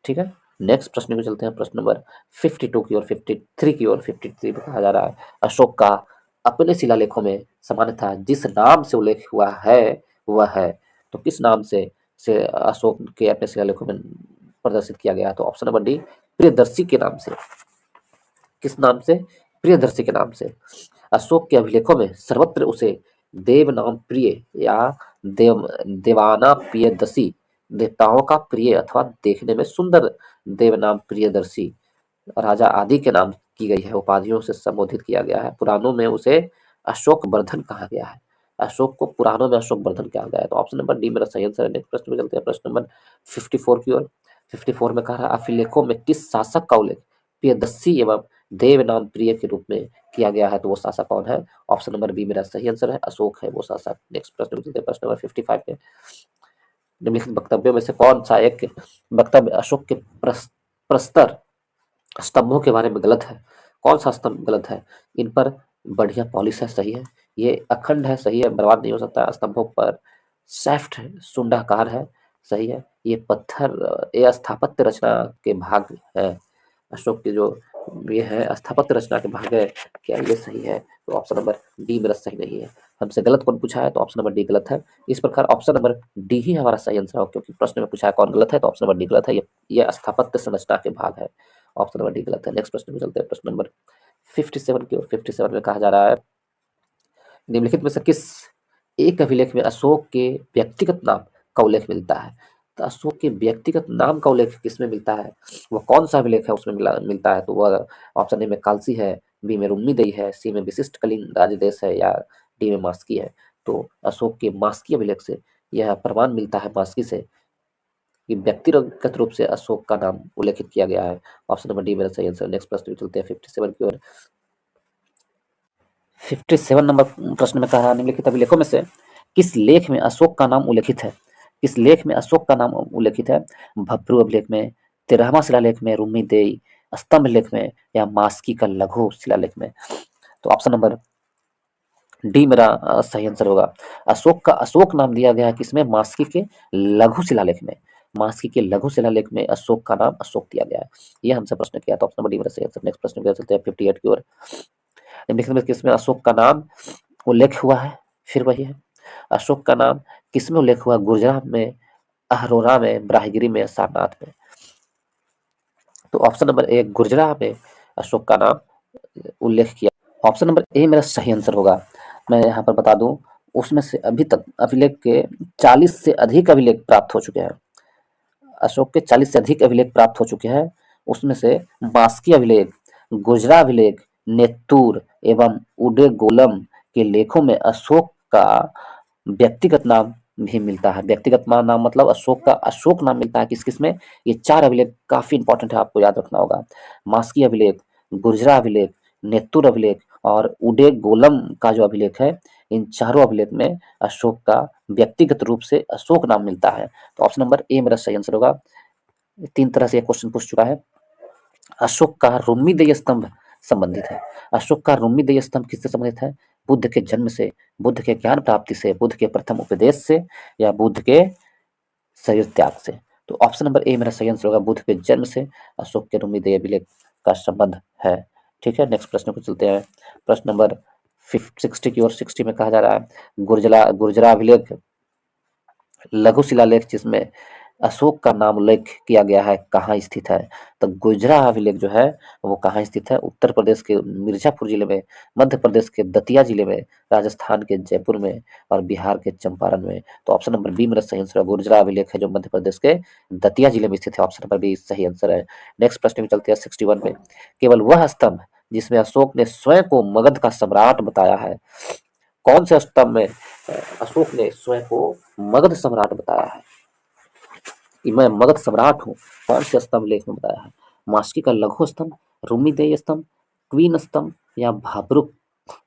[SPEAKER 1] ठीक है, नेक्स्ट प्रश्न में चलते हैं प्रश्न नंबर 52 की ओर। 53 की ओर। 53 में कहा जा रहा है अशोक का अपने शिलालेखों में सामान्यतः जिस नाम से उल्लेख हुआ है वह है। तो किस नाम से अशोक के अपने शिलालेखों में प्रदर्शित किया गया है? तो ऑप्शन नंबर डी प्रियदर्शी के नाम से। किस नाम से? प्रियदर्शी के नाम से। अशोक के अभिलेखों में सर्वत्र उसे देव नाम प्रिय या देवाना प्रियदर्शी, देवताओं का प्रिय अथवा देखने में सुंदर देव नाम प्रियदर्शी, राजा आदि के नाम की गई है उपाधियों से संबोधित किया गया है। पुराणों में उसे अशोक वर्धन कहा गया है। अशोक को पुराणों में अशोक वर्धन कहा गया है। तो ऑप्शन नंबर डी मेरा सही आंसर है। नेक्स्ट प्रश्न में चलते हैं प्रश्न नंबर 54 की ओर। 54 में कहा रहा अभिलेखों में किस शासक का उल्लेख प्रियदर्शी एवं देव नाम प्रिय के रूप में किया गया है? तो वो शासक कौन है? ऑप्शन नंबर बी मेरा सही आंसर है, अशोक है वो शासक। नेक्स्ट प्रश्न में चलते हैं प्रश्न नंबर 55 में। निम्नलिखित वक्तव्यों में से कौन सा एक वक्तव्य अशोक के प्रस्तर स्तंभों के बारे में गलत है? कौन सा स्तंभ गलत है? इन पर बढ़िया पॉलिश है, सही है। ये अखंड है, सही है, बर्बाद नहीं हो सकता। स्तंभों पर सैफ्ट है, सुंडाकार है, सही है। ये पत्थर ये स्थापत्य रचना के भाग है, अशोक के जो ये है स्थापत्य रचना के भाग है, क्या ये सही है? तो ऑप्शन नंबर डी मेरा सही नहीं है। हमसे गलत कौन पूछा है? तो ऑप्शन नंबर डी गलत है। इस प्रकार ऑप्शन नंबर डी ही हमारा सही आंसर है, क्योंकि प्रश्न में पूछा है कौन गलत है, तो ऑप्शन नंबर डी गलत है। ये स्थापत्य संरचना के भाग है, ऑप्शन नंबर डी गलत है। नेक्स्ट प्रश्न में चलते हैं प्रश्न नंबर 57 की ओर। 57 में कहा जा रहा है निम्नलिखित में से किस एक अभिलेख में अशोक के व्यक्तिगत नाम का उल्लेख मिलता है? तो अशोक के व्यक्तिगत नाम का उल्लेख किसमें मिलता है? वह कौन सा अभिलेख है उसमें मिलता है? तो वह ऑप्शन ए में कालसी है, बी में रुम्मीदेई है, सी में विशिष्ट कलिंग राजदेश है, या डी में मास्की है? तो अशोक के मास्की अभिलेख से यह प्रमाण मिलता है, मास्की से, कि व्यक्तिगत रूप से अशोक का नाम उल्लेखित किया गया है। ऑप्शन नंबर डी मेरा सही आंसर। नेक्स्ट प्रश्न में चलते हैं 57 की ओर। 57 नंबर प्रश्न में कहा निम्नलिखित अभिलेखों में से किस लेख में अशोक का नाम उल्लेखित है? किस लेख में अशोक का नाम उल्लेखित है? भब्रू अभिलेख में, 13वां शिलालेख में, रुम्मीदेई स्तंभ लेख में, या मास्की का लघु शिलालेख में? तो ऑप्शन नंबर डी मेरा सही आंसर होगा। अशोक का अशोक नाम दिया गया है किसमें? मास्की के लघु शिलालेख में। मास्की के लघु शिलालेख में अशोक का नाम अशोक दिया गया है। यह हमसे प्रश्न किया था, ऑप्शन नंबर डी मेरा सही आंसर। नेक्स्ट प्रश्न में चलते हैं 58 की ओर। निम्नलिखित में किसमें अशोक का नाम उल्लेख हुआ है? फिर वही है, अशोक का नाम किसमें उल्लेख हुआ? गुजरात में, अहरोरा में, ब्राह्मगिरी में, सारनाथ में। तो ऑप्शन नंबर ए गुजरात में अशोक का नाम उल्लेख किया। ऑप्शन नंबर ए मेरा सही आंसर होगा। मैं यहाँ पर बता दूं, उसमें से अभी तक अभिलेख के 40 से अधिक अभिलेख प्राप्त हो चुके हैं। अशोक के 40 से अधिक अभिलेख प्राप्त हो चुके हैं। उसमें से मास्की अभिलेख, गुजरा अभिलेख, नेत्तूर एवं उडेगोलम के लेखों में अशोक का व्यक्तिगत नाम भी मिलता है। व्यक्तिगत नाम मतलब अशोक का अशोक नाम मिलता है किस किस में? ये 4 अभिलेख काफी इंपॉर्टेंट है, आपको याद रखना होगा। मास्की अभिलेख, गुर्जरा अभिलेख, नेत्तुर अभिलेख और उडेगोलम का जो अभिलेख है, इन चारों अभिलेख में अशोक का व्यक्तिगत रूप से अशोक नाम मिलता है। तो ऑप्शन नंबर ए मेरा सही आंसर होगा। 3 तरह से ये क्वेश्चन पूछ चुका है। अशोक का रुम्मीदेय स्तंभ संबंधित है। अशोक का रुम्मीदेय स्तंभ किससे संबंधित है? बुद्ध के जन्म से, बुद्ध के ज्ञान प्राप्ति से, बुद्ध के प्रथम उपदेश से या बुद्ध के शरीर त्याग से। तो ऑप्शन नंबर ए मेरा सही आंसर होगा। बुद्ध के जन्म से अशोक के रुम्मीदेय अभिलेख का संबंध है। ठीक है, नेक्स्ट प्रश्न को चलते हैं। प्रश्न नंबर 60 की ओर। 60 में कहा जा रहा है गुर्जरा अभिलेख लघु शिलालेख जिसमें अशोक का नाम उल्लेख किया गया है, कहाँ स्थित है? तो गुजरा अभिलेख जो है वो कहाँ स्थित है? उत्तर प्रदेश के मिर्जापुर जिले में, मध्य प्रदेश के दतिया जिले में, राजस्थान के जयपुर में और बिहार के चंपारण में। तो ऑप्शन नंबर बी मेरा सही आंसर है। गुर्जरा अभिलेख है जो मध्य प्रदेश के दतिया जिले में स्थित है। ऑप्शन नंबर बी सही आंसर है। नेक्स्ट प्रश्न में चलते हैं 61 में। केवल वह स्तंभ जिसमें अशोक ने स्वयं को मगध का सम्राट बताया है, कौन से स्तंभ में अशोक ने स्वयं को मगध सम्राट बताया है कि मैं मगध सम्राट हूँ? कौन से स्तंभ लेख में बताया है? मास्की का लघु स्तंभ, रुम्मीदेय स्तंभ, क्वीन स्तंभ या भाब्रुक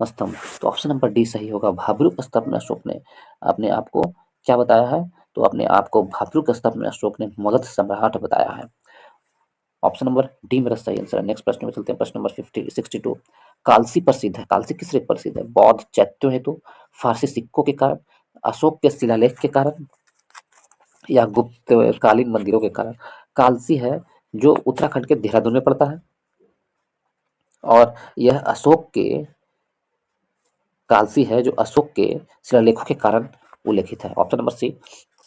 [SPEAKER 1] स्तंभ? तो ऑप्शन नंबर डी सही होगा। भाब्रुक स्तंभ में अशोक ने अपने आप को क्या बताया है? तो अपने आप को भाब्रुक स्तंभ में अशोक ने मगध सम्राट बताया है। ऑप्शन नंबर डी मेरा सही आंसर है। नेक्स्ट प्रश्न में चलते हैं। प्रश्न नंबर 62। कालसी प्रसिद्ध है। कालसी किस लिए प्रसिद्ध है? बौद्ध चैत्यों हेतु, फारसी सिक्कों के कारण, अशोक के शिलालेख के कारण या गुप्त कालीन मंदिरों के कारण? कालसी है जो उत्तराखंड के देहरादून में पड़ता है और यह अशोक के कालसी है जो अशोक के शिलालेखों के कारण उल्लेखित है। ऑप्शन नंबर सी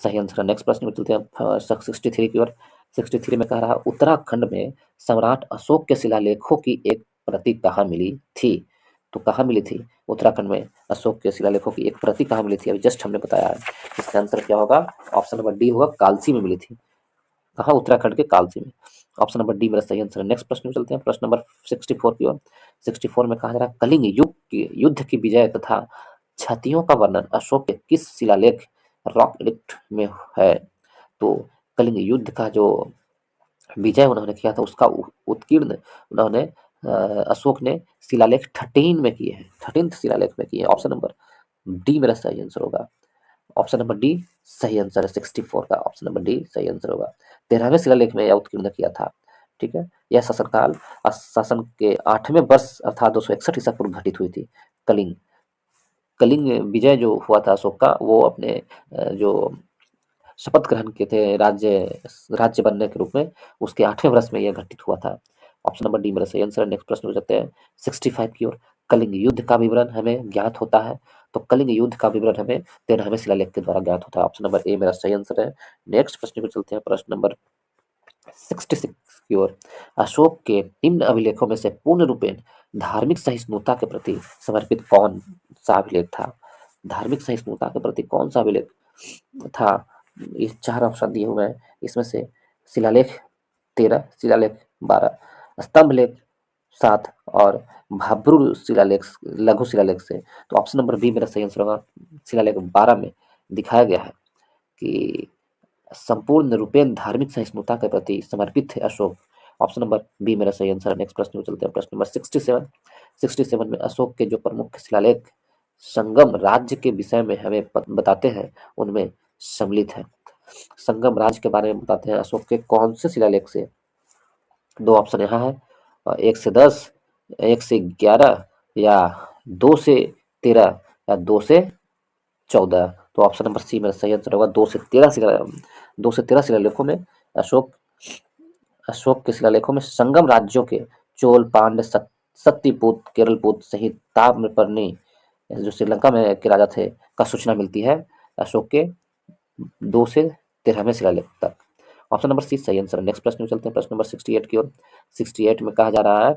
[SPEAKER 1] सही आंसर है। नेक्स्ट प्रश्न में चलते हैं 63 की ओर। 63 में कह रहा है उत्तराखंड में सम्राट अशोक के शिलालेखों की एक प्रति कहाँ मिली थी? तो कहाँ मिली थी? उत्तराखंड में अशोक के शिलालेखों की एक प्रति कहाँ मिली थी? अभी जस्ट हमने बताया है। इसका आंसर क्या होगा? ऑप्शन नंबर डी होगा, कालसी में मिली थी। कहाँ? उत्तराखंड के कालसी में। ऑप्शन नंबर डी मेरा सही आंसर है। नेक्स्ट प्रश्न में चलते हैं। प्रश्न नंबर 64 की ओर। 64 में कहा जा रहा है कलिंग युद्ध की विजय तथा क्षतियों का वर्णन अशोक के किस शिलालेख रॉक एडिक्ट में है? तो कलिंग युद्ध का जो विजय उन्होंने किया था उसका उत्कीर्ण उन्होंने अशोक ने शिलालेख 13 में किए हैं। 13th शिलालेख में किए हैं। ऑप्शन नंबर डी मेरा सही आंसर होगा। ऑप्शन नंबर डी सही आंसर है। 64 का ऑप्शन नंबर डी सही आंसर होगा। 13वें शिलालेख में यह उत्कीर्ण किया था। ठीक है, यह शासनकाल शासन के 8वें वर्ष अर्थात 261 ईसा पूर्व घटित हुई थी। कलिंग कलिंग विजय जो हुआ था अशोक का, वो अपने जो शपथ ग्रहण किए थे राज्य बनने के रूप में, उसके 8वें वर्ष में यह घटित हुआ था। ऑप्शन नंबर डी मेरा सही आंसर है। नेक्स्ट प्रश्न हो जाते हैं 65 की ओर। कलिंग युद्ध का विवरण हमें ज्ञात होता है, तो कलिंग युद्ध का विवरण हमें 13वें शिलालेख के द्वारा ज्ञात होता है। ऑप्शन नंबर ए मेरा सही आंसर है। नेक्स्ट प्रश्न पे चलते हैं। प्रश्न नंबर 66 की ओर। अशोक के निम्न अभिलेखों में से पूर्ण रूपेण धार्मिक सहिष्णुता के प्रति समर्पित कौन सा अभिलेख था? धार्मिक सहिष्णुता के प्रति कौन सा अभिलेख था? ये 4 ऑप्शन दिए हुए हैं। इसमें से शिलालेख 13, शिलालेख 12, स्तंभ लेख 7 और भाब्रू शिलालेख लघु शिलालेख से। तो ऑप्शन नंबर बी मेरा सही आंसर होगा। शिलालेख 12 में दिखाया गया है कि संपूर्ण रूपेण धार्मिक सहिष्णुता के प्रति समर्पित थे अशोक। ऑप्शन नंबर बी मेरा सही आंसर है। नेक्स्ट प्रश्न में चलते हैं। प्रश्न नंबर 67 में अशोक के जो प्रमुख शिलालेख संगम राज्य के विषय में हमें बताते हैं, उनमें सम्मिलित है। संगम राज्य के बारे में बताते हैं अशोक के कौन से शिलालेख से? 2 ऑप्शन यहाँ है, 1 से 10, 1 से 11 या 2 से 13 या 2 से 14। तो ऑप्शन नंबर सी मेरा सही आंसर होगा। 2 से 13 शिलालेखों में अशोक अशोक के शिलालेखों में संगम राज्यों के चोल, पांड्य, सत्यपुत, केरलपुत सहित ताम्रपर्णी जो श्रीलंका में के राजा थे का सूचना मिलती है अशोक के 2 से 13वें शिलालेख तक। ऑप्शन नंबर सी सही आंसर है। नेक्स्ट प्रश्न में चलते हैं, प्रश्न नंबर 68 की ओर। 68 में कहा जा रहा है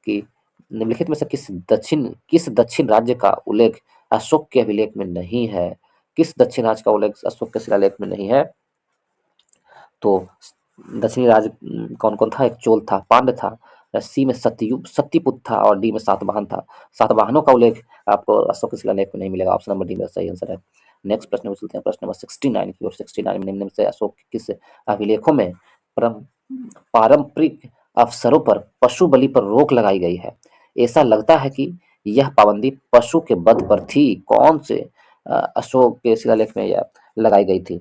[SPEAKER 1] कि निम्नलिखित में से किस दक्षिण राज्य का उल्लेख अशोक के अभिलेख में नहीं है? किस दक्षिण राज्य का उल्लेख अशोक के शिलालेख में नहीं है? तो दक्षिणी राज्य कौन कौन था? एक चोल था, पांड्य था, सी में सत्यपुत था और डी में सातवाहन था। सातवाहनों का उल्लेख आपको अशोक के शिलालेख में नहीं मिलेगा। ऑप्शन नंबर डी में सही आंसर है। नेक्स्ट प्रश्न में चलते हैं, प्रश्न नंबर 69 की ओर। 69 में निम्न में से अशोक के किस अभिलेखों में पारंपरिक अवसरों पर पशु बलि पर रोक लगाई गई है? ऐसा लगता है कि यह पाबंदी पशु के वध पर थी। कौन से अशोक के शिलालेख में यह लगाई गई थी?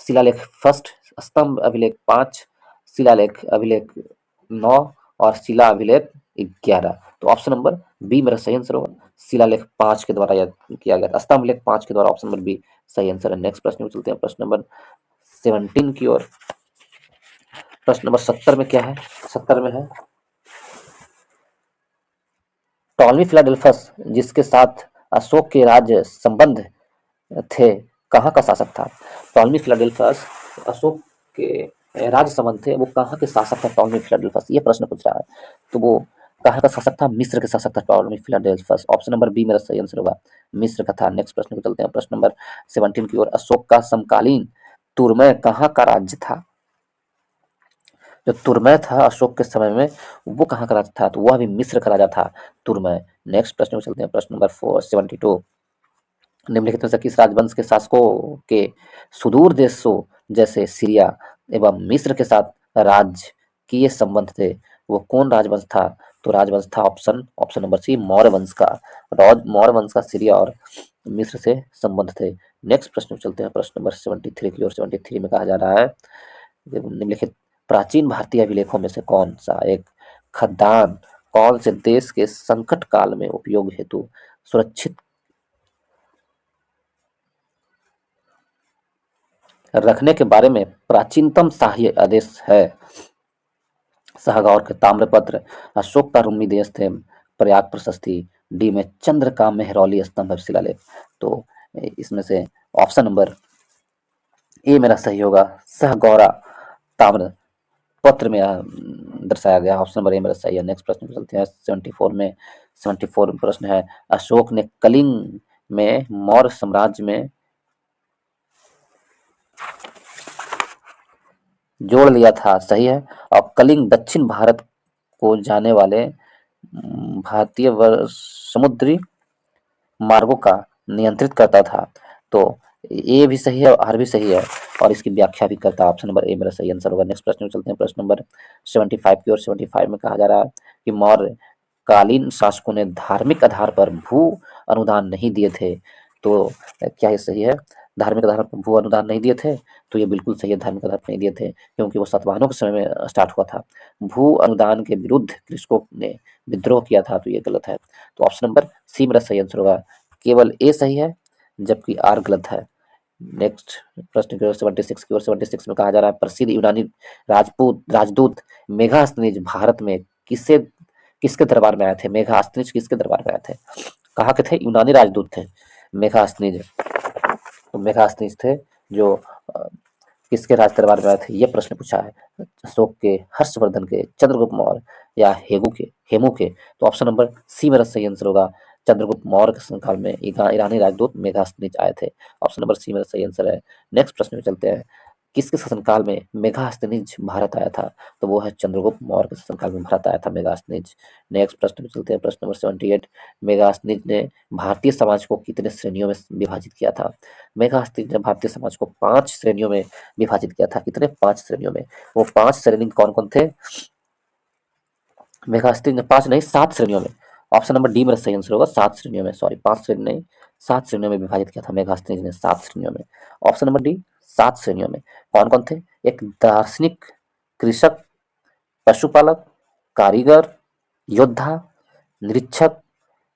[SPEAKER 1] शिलालेख फर्स्ट, स्तंभ अभिलेख 5, शिलालेख अभिलेख 9 और शिला अभिलेख 11। तो ऑप्शन नंबर बी मेरा सही आंसर होगा। शिलालेख 5 के द्वारा यह किया गया था, स्तंभ अभिलेख 5 के द्वारा। ऑप्शन नंबर बी सही आंसर है। नेक्स्ट प्रश्न में चलते हैं, प्रश्न नंबर 17 की ओर। प्रश्न नंबर 70 में क्या है? 70 में है टॉलमी फिलाडेल्फस जिसके साथ अशोक के राज्य संबंध थे, कहाँ का शासक था? टॉलमी फिलाडेल्फस अशोक के राज्य संबंध थे, वो कहाँ के शासक था टॉलमी फिलाडेल्फस? ये प्रश्न पूछ रहा है। तो वो कहाँ का शासक था? मिस्र के शासक था Ptolemy Philadelphus. Option number B मेरा सही आंसर होगा, मिस्र का था। नेक्स्ट प्रश्न को चलते हैं, प्रश्न नंबर 17 की ओर। अशोक का समकालीन तुर्मय कहाँ का राज्य था? जो तुर्मय था अशोक के समय में, वो कहाँ का राजा था? तो वह भी मिस्र का राजा था, तुर्मय। नेक्स्ट प्रश्न में चलते हैं, प्रश्न नंबर 472। निम्नलिखित में से किस राजवंश के शासकों के सुदूर देशों जैसे सीरिया एवं मिस्र के साथ राजकीय संबंध थे? वो कौन राजवंश था? तो राजवंश था ऑप्शन नंबर सी मौर्य वंश का। मौर्य वंश का सीरिया और मिस्र से संबंध थे। नेक्स्ट प्रश्न में चलते हैं, प्रश्न नंबर 73 की ओर। 73 में कहा जा रहा है निम्नलिखित प्राचीन भारतीय अभिलेखों में से कौन सा एक खदान कौन से देश के संकट काल में उपयोग हेतु सुरक्षित रखने के बारे में प्राचीनतम शाही आदेश है? शाहगौर के ताम्रपत्र, अशोक का रूमी देश थे, प्रयाग प्रशस्ति, डी में चंद्र का मेहरौली स्तंभ शिलालेख। तो इसमें से ऑप्शन नंबर ए मेरा सही होगा, सहगौरा ताम्र पत्र में दर्शाया गया। ऑप्शन नंबर ए मेरा सही है। नेक्स्ट प्रश्न पे चलते हैं, 74 में। 74 प्रश्न है, अशोक ने कलिंग में मौर्य साम्राज्य में जोड़ लिया था, सही है। और कलिंग दक्षिण भारत को जाने वाले भारतीय समुद्री मार्गों का नियंत्रित करता था। तो ए भी सही है और आर भी सही है और इसकी व्याख्या भी करता है। ऑप्शन नंबर ए मेरा सही आंसर होगा। नेक्स्ट प्रश्न में चलते हैं, प्रश्न नंबर 75 की ओर। 75 में कहा जा रहा है कि मौर्य कालीन शासकों ने धार्मिक आधार पर भू अनुदान नहीं दिए थे। तो क्या ये सही है? धार्मिक आधार पर भू अनुदान नहीं दिए थे? तो ये बिल्कुल सही है, धार्मिक आधार पर नहीं दिए थे क्योंकि वो सातवाहनों के समय में स्टार्ट हुआ था। भू अनुदान के विरुद्ध कृषकों ने विद्रोह किया था, तो ये गलत है। तो ऑप्शन नंबर सी मेरा सही आंसर होगा। केवल ए सही है जबकि आर गलत है। नेक्स्ट प्रश्न की ओर 76 की ओर। 76 में कहा जा रहा है प्रसिद्ध यूनानी राजदूत मेगास्थनीज भारत में किसके दरबार में आए थे? मेगास्थनीज किसके दरबार में आए थे? कहाँ के थे? यूनानी राजदूत थे मेगास्थनीज। तो मेगास्थनीज थे जो किसके राज दरबार में आए थे? ये प्रश्न पूछा है। अशोक के, हर्षवर्धन के, चंद्रगुप्त मौर्य या हेमू के? तो ऑप्शन नंबर सी मेरा सही आंसर होगा। चंद्रगुप्त मौर्य के शासनकाल में ईरानी राजदूत मेगास्थनीज आए थे। ऑप्शन नंबर सी मेरा सही आंसर है। नेक्स्ट प्रश्न में चलते हैं, किसके शासनकाल में मेगास्थनीज भारत आया था? तो वो है चंद्रगुप्त मौर्य के शासनकाल में भारत आया था मेगास्थनीज। नेक्स्ट प्रश्न में चलते हैं, प्रश्न नंबर 78। मेगास्थनीज ने भारतीय समाज को कितने श्रेणियों में विभाजित किया था? मेगास्थनीज ने भारतीय समाज को 5 श्रेणियों में विभाजित किया था। कितने? 5 श्रेणियों में। वो 5 श्रेणी कौन कौन थे? मेगास्थनीज ने 5 नहीं 7 श्रेणियों में। ऑप्शन नंबर डी मेरा सही आंसर होगा। 7 श्रेणियों में, सॉरी 5 श्रेणी नहीं 7 श्रेणियों में विभाजित किया था मेगास्थनीज ने, 7 श्रेणियों में। ऑप्शन नंबर डी 7 श्रेणियों में। कौन कौन थे? एक दार्शनिक, कृषक, पशुपालक, कारीगर, योद्धा, निरीक्षक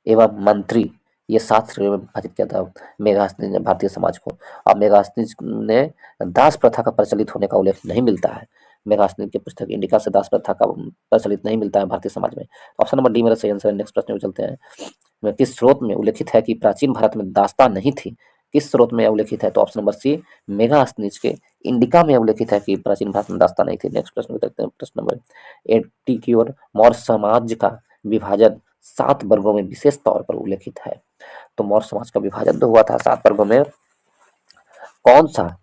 [SPEAKER 1] एवं मंत्री। ये 7 श्रेणियों में विभाजित किया था मेगास्थनीज ने भारतीय समाज को। और मेगास्थनीज ने दास प्रथा का प्रचलित होने का उल्लेख नहीं मिलता है। मेगास्थनीज की पुस्तक इंडिका से दास प्रथा का प्रचलित नहीं मिलता है भारतीय समाज में। ऑप्शन नंबर डी मेरा सही आंसर है। नेक्स्ट प्रश्न में चलते हैं, में किस स्रोत में उल्लेखित है कि प्राचीन भारत में दास्तां नहीं थी? किस स्रोत में यह उल्लेखित है? तो ऑप्शन नंबर सी, मेगास्थनीज के इंडिका में उल्लेखित है कि प्राचीन भारत में दास्तां नहीं थी। नेक्स्ट प्रश्न को देखते हैं, प्रश्न नंबर 80 की ओर। मौर्य समाज का विभाजन 7 वर्गों में विशेष तौर पर उल्लेखित है। तो मौर्य समाज का विभाजन तो हुआ था 7 वर्गों में, कौन सा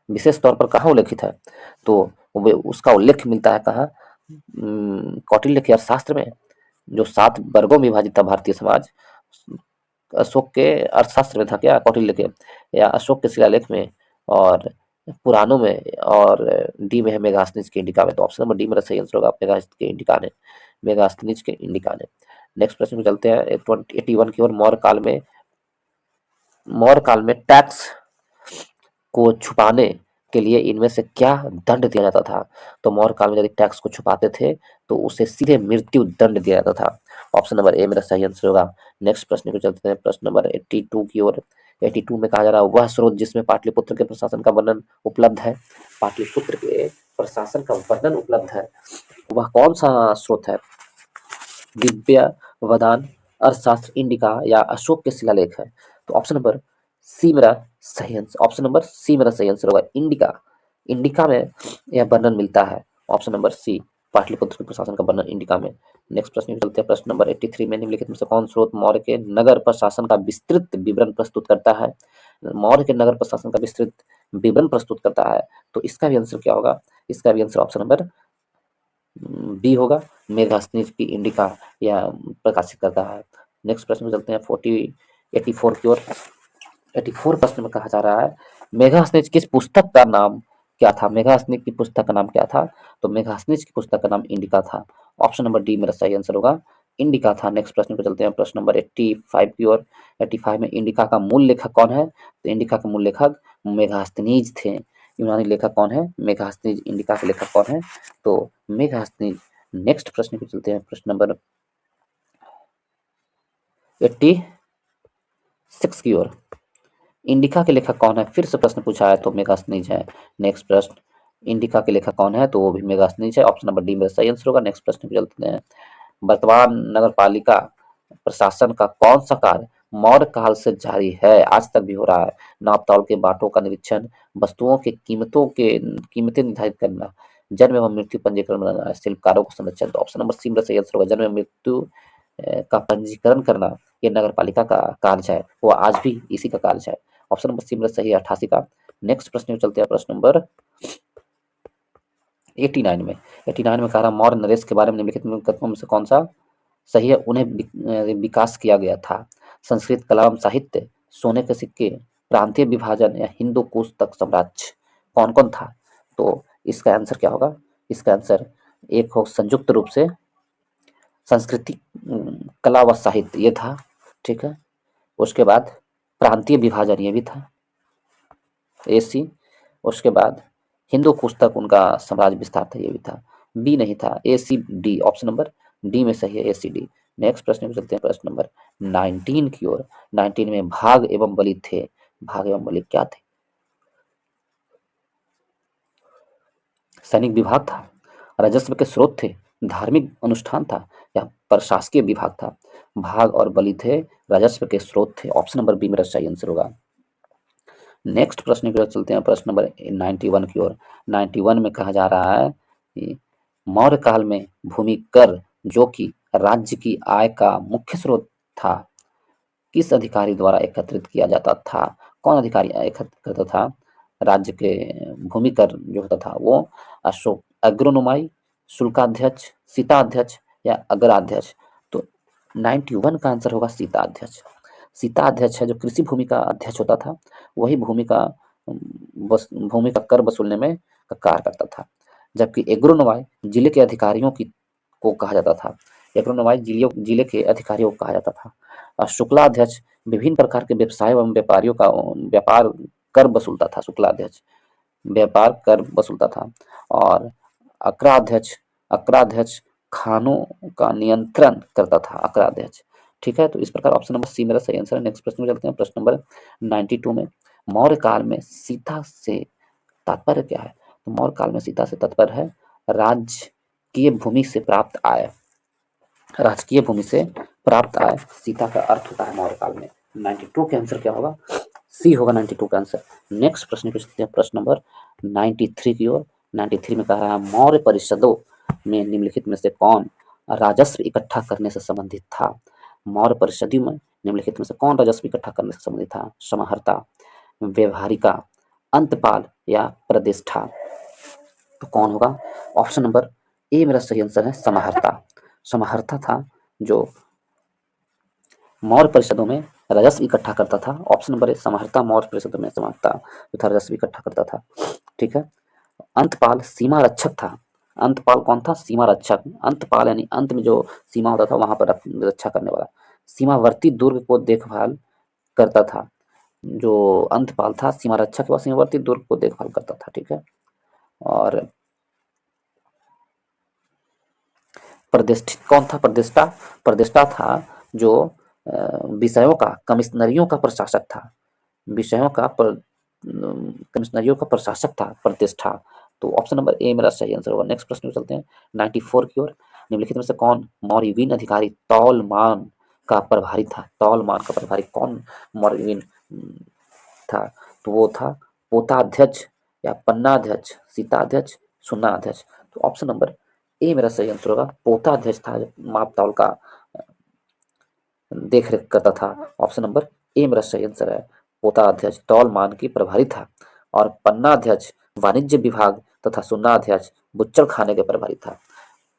[SPEAKER 1] विशेष तौर पर कहाँ उल्लेखित है? तो उसका उल्लेख मिलता है कहाँ? कौटिल्य के अर्थशास्त्र में, जो 7 वर्गों में विभाजित था भारतीय समाज। अशोक के अर्थशास्त्र में था क्या, कौटिल्य के, या अशोक के शिलालेख में, और पुराणों में, और डी में है मेगास्थनीज के इंडिका में। तो ऑप्शन नंबर डी मेरा सही आंसर होगा, मेगास्थनीज के इंडिका ने, मेगास्थनीज के इंडिका ने। नेक्स्ट प्रश्न में चलते हैं 81 की ओर। मौर्य काल में टैक्स को छुपाने के लिए इनमें से क्या दंड दिया जाता था? तो मौर्य काल में यदि टैक्स को छुपाते थे तो उसे सीधे मृत्यु दंड दिया जाता था। ऑप्शन नंबर ए मेरा सही आंसर होगा। नेक्स्ट प्रश्न को चलते हैं, प्रश्न नंबर 82 की ओर। 82 में कहा जा रहा है वह स्रोत जिसमें पाटलिपुत्र के प्रशासन का वर्णन उपलब्ध है। पाटलिपुत्र के प्रशासन का वर्णन उपलब्ध है, वह कौन सा स्रोत है? दिव्य वदान, अर्थशास्त्र, इंडिका, या अशोक के शिलालेख है? तो ऑप्शन नंबर सी मेरा सही आंसर, ऑप्शन नंबर सी मेरा सही आंसर होगा, इंडिका। इंडिका में यह वर्णन मिलता है। ऑप्शन नंबर सी, पाटलिपुत्र के प्रशासन का वर्णन इंडिका में। नेक्स्ट प्रश्न में चलते हैं, प्रश्न नंबर 83 में निम्नलिखित में से कौन स्रोत मौर्य के नगर प्रशासन का विस्तृत विवरण प्रस्तुत करता है? मौर्य के नगर प्रशासन का विस्तृत विवरण प्रस्तुत करता है, तो इसका भी आंसर क्या होगा? इसका भी आंसर ऑप्शन नंबर बी होगा, मेगास्थनीज की इंडिका या प्रकाशित करता है। नेक्स्ट प्रश्न में चलते हैं 84 की ओर। 84 प्रश्न में कहा जा रहा है मेगास्थनीज किस पुस्तक का नाम क्या था? मेगास्थनीज की पुस्तक का नाम क्या था? तो मेगास्थनीज की पुस्तक का नाम इंडिका था। ऑप्शन नंबर डी मेरा सही आंसर होगा, इंडिका था। नेक्स्ट प्रश्न पे चलते हैं, प्रश्न नंबर 85 की ओर। 85 में इंडिका का मूल लेखक कौन है? तो इंडिका का मूल लेखक मेगास्थनीज थे। यूनानी लेखक कौन है? मेगास्थनीज। इंडिका के लेखक कौन है? तो मेगास्थनीज। नेक्स्ट प्रश्न पे चलते हैं, प्रश्न नंबर 86 की ओर। इंडिका के लेखक कौन है? फिर से प्रश्न पूछा है तो मेगास्थनीज है। नेक्स्ट प्रश्न, इंडिका के लेखक कौन है? तो वो भी मेगास्थनीज है। ऑप्शन नंबर डी मेरा सही आंसर होगा। नेक्स्ट प्रश्न पे चलते हैं, वर्तमान नगर पालिका प्रशासन का कौन सा कार्य मौर्य काल से जारी है, आज तक भी हो रहा है? नाप तौल के बांटों का निरीक्षण, वस्तुओं की कीमतें निर्धारित करना, जन्म एवं मृत्यु पंजीकरण बनाना, शिल्पकारों को संरक्षण। तो ऑप्शन नंबर सी मेरा सही आंसर होगा, जन्म एवं मृत्यु का पंजीकरण करना, ये नगर पालिका का कार्य है, वो आज भी इसी का कार्य है। ऑप्शन नंबर सी मेरा सही है, 88 का। नेक्स्ट प्रश्न में चलते हैं, प्रश्न नंबर 89 में। 89 में कह रहा मौर्य नरेश के बारे में निम्नलिखित कथनों में से कौन सा सही है? उन्हें विकास किया गया था। संस्कृत कला एवं साहित्य, सोने के सिक्के, प्रांतीय विभाजन, या हिंदू कुश तक साम्राज्य, कौन कौन था? तो इसका आंसर क्या होगा? इसका आंसर एक हो संयुक्त रूप से संस्कृति, कला व साहित्य ये था, ठीक है। उसके बाद प्रांतीय विभाजन ये भी था, एसी। उसके बाद हिंदू कुश तक उनका साम्राज्य विस्तार था, ये भी था। बी नहीं था, A C D, option number D में सही है, ए सी डी। नेक्स्ट प्रश्न में चलते हैं, प्रश्न नंबर 19 की ओर। 19 में भाग एवं बलि थे, भाग एवं बलि क्या थे? सैनिक विभाग था, राजस्व के स्रोत थे, धार्मिक अनुष्ठान था, या प्रशासकीय विभाग था? भाग और बलि थे, राजस्व के स्रोत थे। ऑप्शन नंबर बी मेरा सही आंसर होगा। नेक्स्ट प्रश्न की ओर चलते हैं, प्रश्न नंबर 91 की ओर। 91 में कहा जा रहा है कि मौर्य काल में भूमि कर, जो कि राज्य की आय का मुख्य स्रोत था, किस अधिकारी द्वारा एकत्रित किया जाता था? कौन अधिकारी एकत्रित करता था? राज्य के भूमि कर जो होता था वो अशोक अग्रनुमाई, शुल्काध्यक्ष, सीताध्यक्ष, या अग्राध्यक्ष? तो 91 का आंसर होगा सीताध्यक्ष। सीताध्यक्ष है जो कृषि भूमि का अध्यक्ष होता था, वही भूमि का कर वसूलने में कार्य करता था। जबकि एग्रोनोमाई जिले के अधिकारियों की को कहा जाता था, एग्रोनोमाई जिले के अधिकारियों को कहा जाता था। शुक्लाध्यक्ष विभिन्न प्रकार के व्यवसाय एवं व्यापारियों का व्यापार कर वसूलता था, शुक्लाध्यक्ष व्यापार कर वसूलता था। और अक्राध्यक्ष अक्राध्यक्ष खानों का नियंत्रण करता था, अक्राध्यक्ष। ठीक है, तो इस प्रकार ऑप्शन नंबर सी मेरा सही आंसर है। नेक्स्ट प्रश्न में चलते हैं, प्रश्न नंबर 92 में। मौर्य काल में सीता से तात्पर्य क्या है? तो मौर्य काल में सीता से तात्पर्य है राज्य की भूमि से प्राप्त आय, राजकीय भूमि से प्राप्त आय सीता का अर्थ होता है मौर्य काल में। 92 के आंसर क्या होगा? सी होगा 92 का आंसर। नेक्स्ट प्रश्न पूछते हैं, प्रश्न नंबर 93 की ओर। 93 में कह रहा है मौर्य परिषदों में निम्नलिखित में से कौन राजस्व इकट्ठा करने से संबंधित था? मौर्य परिषदों में निम्नलिखित में से कौन राजस्व इकट्ठा करने से संबंधित था? समाहर्ता, व्यवहारिका, अंतपाल या प्रतिष्ठा? तो कौन होगा? ऑप्शन नंबर ए मेरा सही आंसर है समाहर्ता। समाहर्ता था जो मौर्य परिषदों में राजस्व इकट्ठा करता था। ऑप्शन नंबर ए समाहर्ता मौर्य परिषदों में समाहर्ता जो था राजस्व इकट्ठा करता था। ठीक है। अंतपाल सीमा रक्षक था। अंतपाल कौन था? सीमा रक्षक। अंतपाल यानी अंत में जो सीमा होता था वहां पर रक्षा करने वाला। सीमावर्ती दुर्ग को देखभाल करता था। जो अंतपाल था सीमा रक्षक व सीमावर्ती दुर्ग को देखभाल करता था। ठीक है। और प्रतिष्ठित कौन था? प्रतिष्ठा, प्रतिष्ठा था जो विषयों का कमिश्नरियों का प्रशासक था। विषयों का कमिश्नरियों का प्रशासक था प्रतिष्ठा। तो ऑप्शन नंबर ए मेरा सही आंसर होगा। नेक्स्ट प्रश्न में चलते हैं 94 की ओर। निम्नलिखित में से कौन मौर्यवीन अधिकारी तौलमान का प्रभारी था? तौलमान का प्रभारी कौन मौर्यवीन था? तो वो था पोताध्यक्ष या पन्नाध्यक्ष, सीताध्यक्ष, सुन्नाध्यक्ष। तो ऑप्शन नंबर ए मेरा सही आंसर होगा। पोताध्यक्ष था जो माप तौल का देख रेख करता था। ऑप्शन नंबर ए मेरा सही आंसर है। पोताध्यक्ष तौल मान की प्रभारी था और पन्नाध्यक्ष वाणिज्य विभाग तथा सुन्नाध्यक्ष बुच्चड़ खाने के प्रभारी था।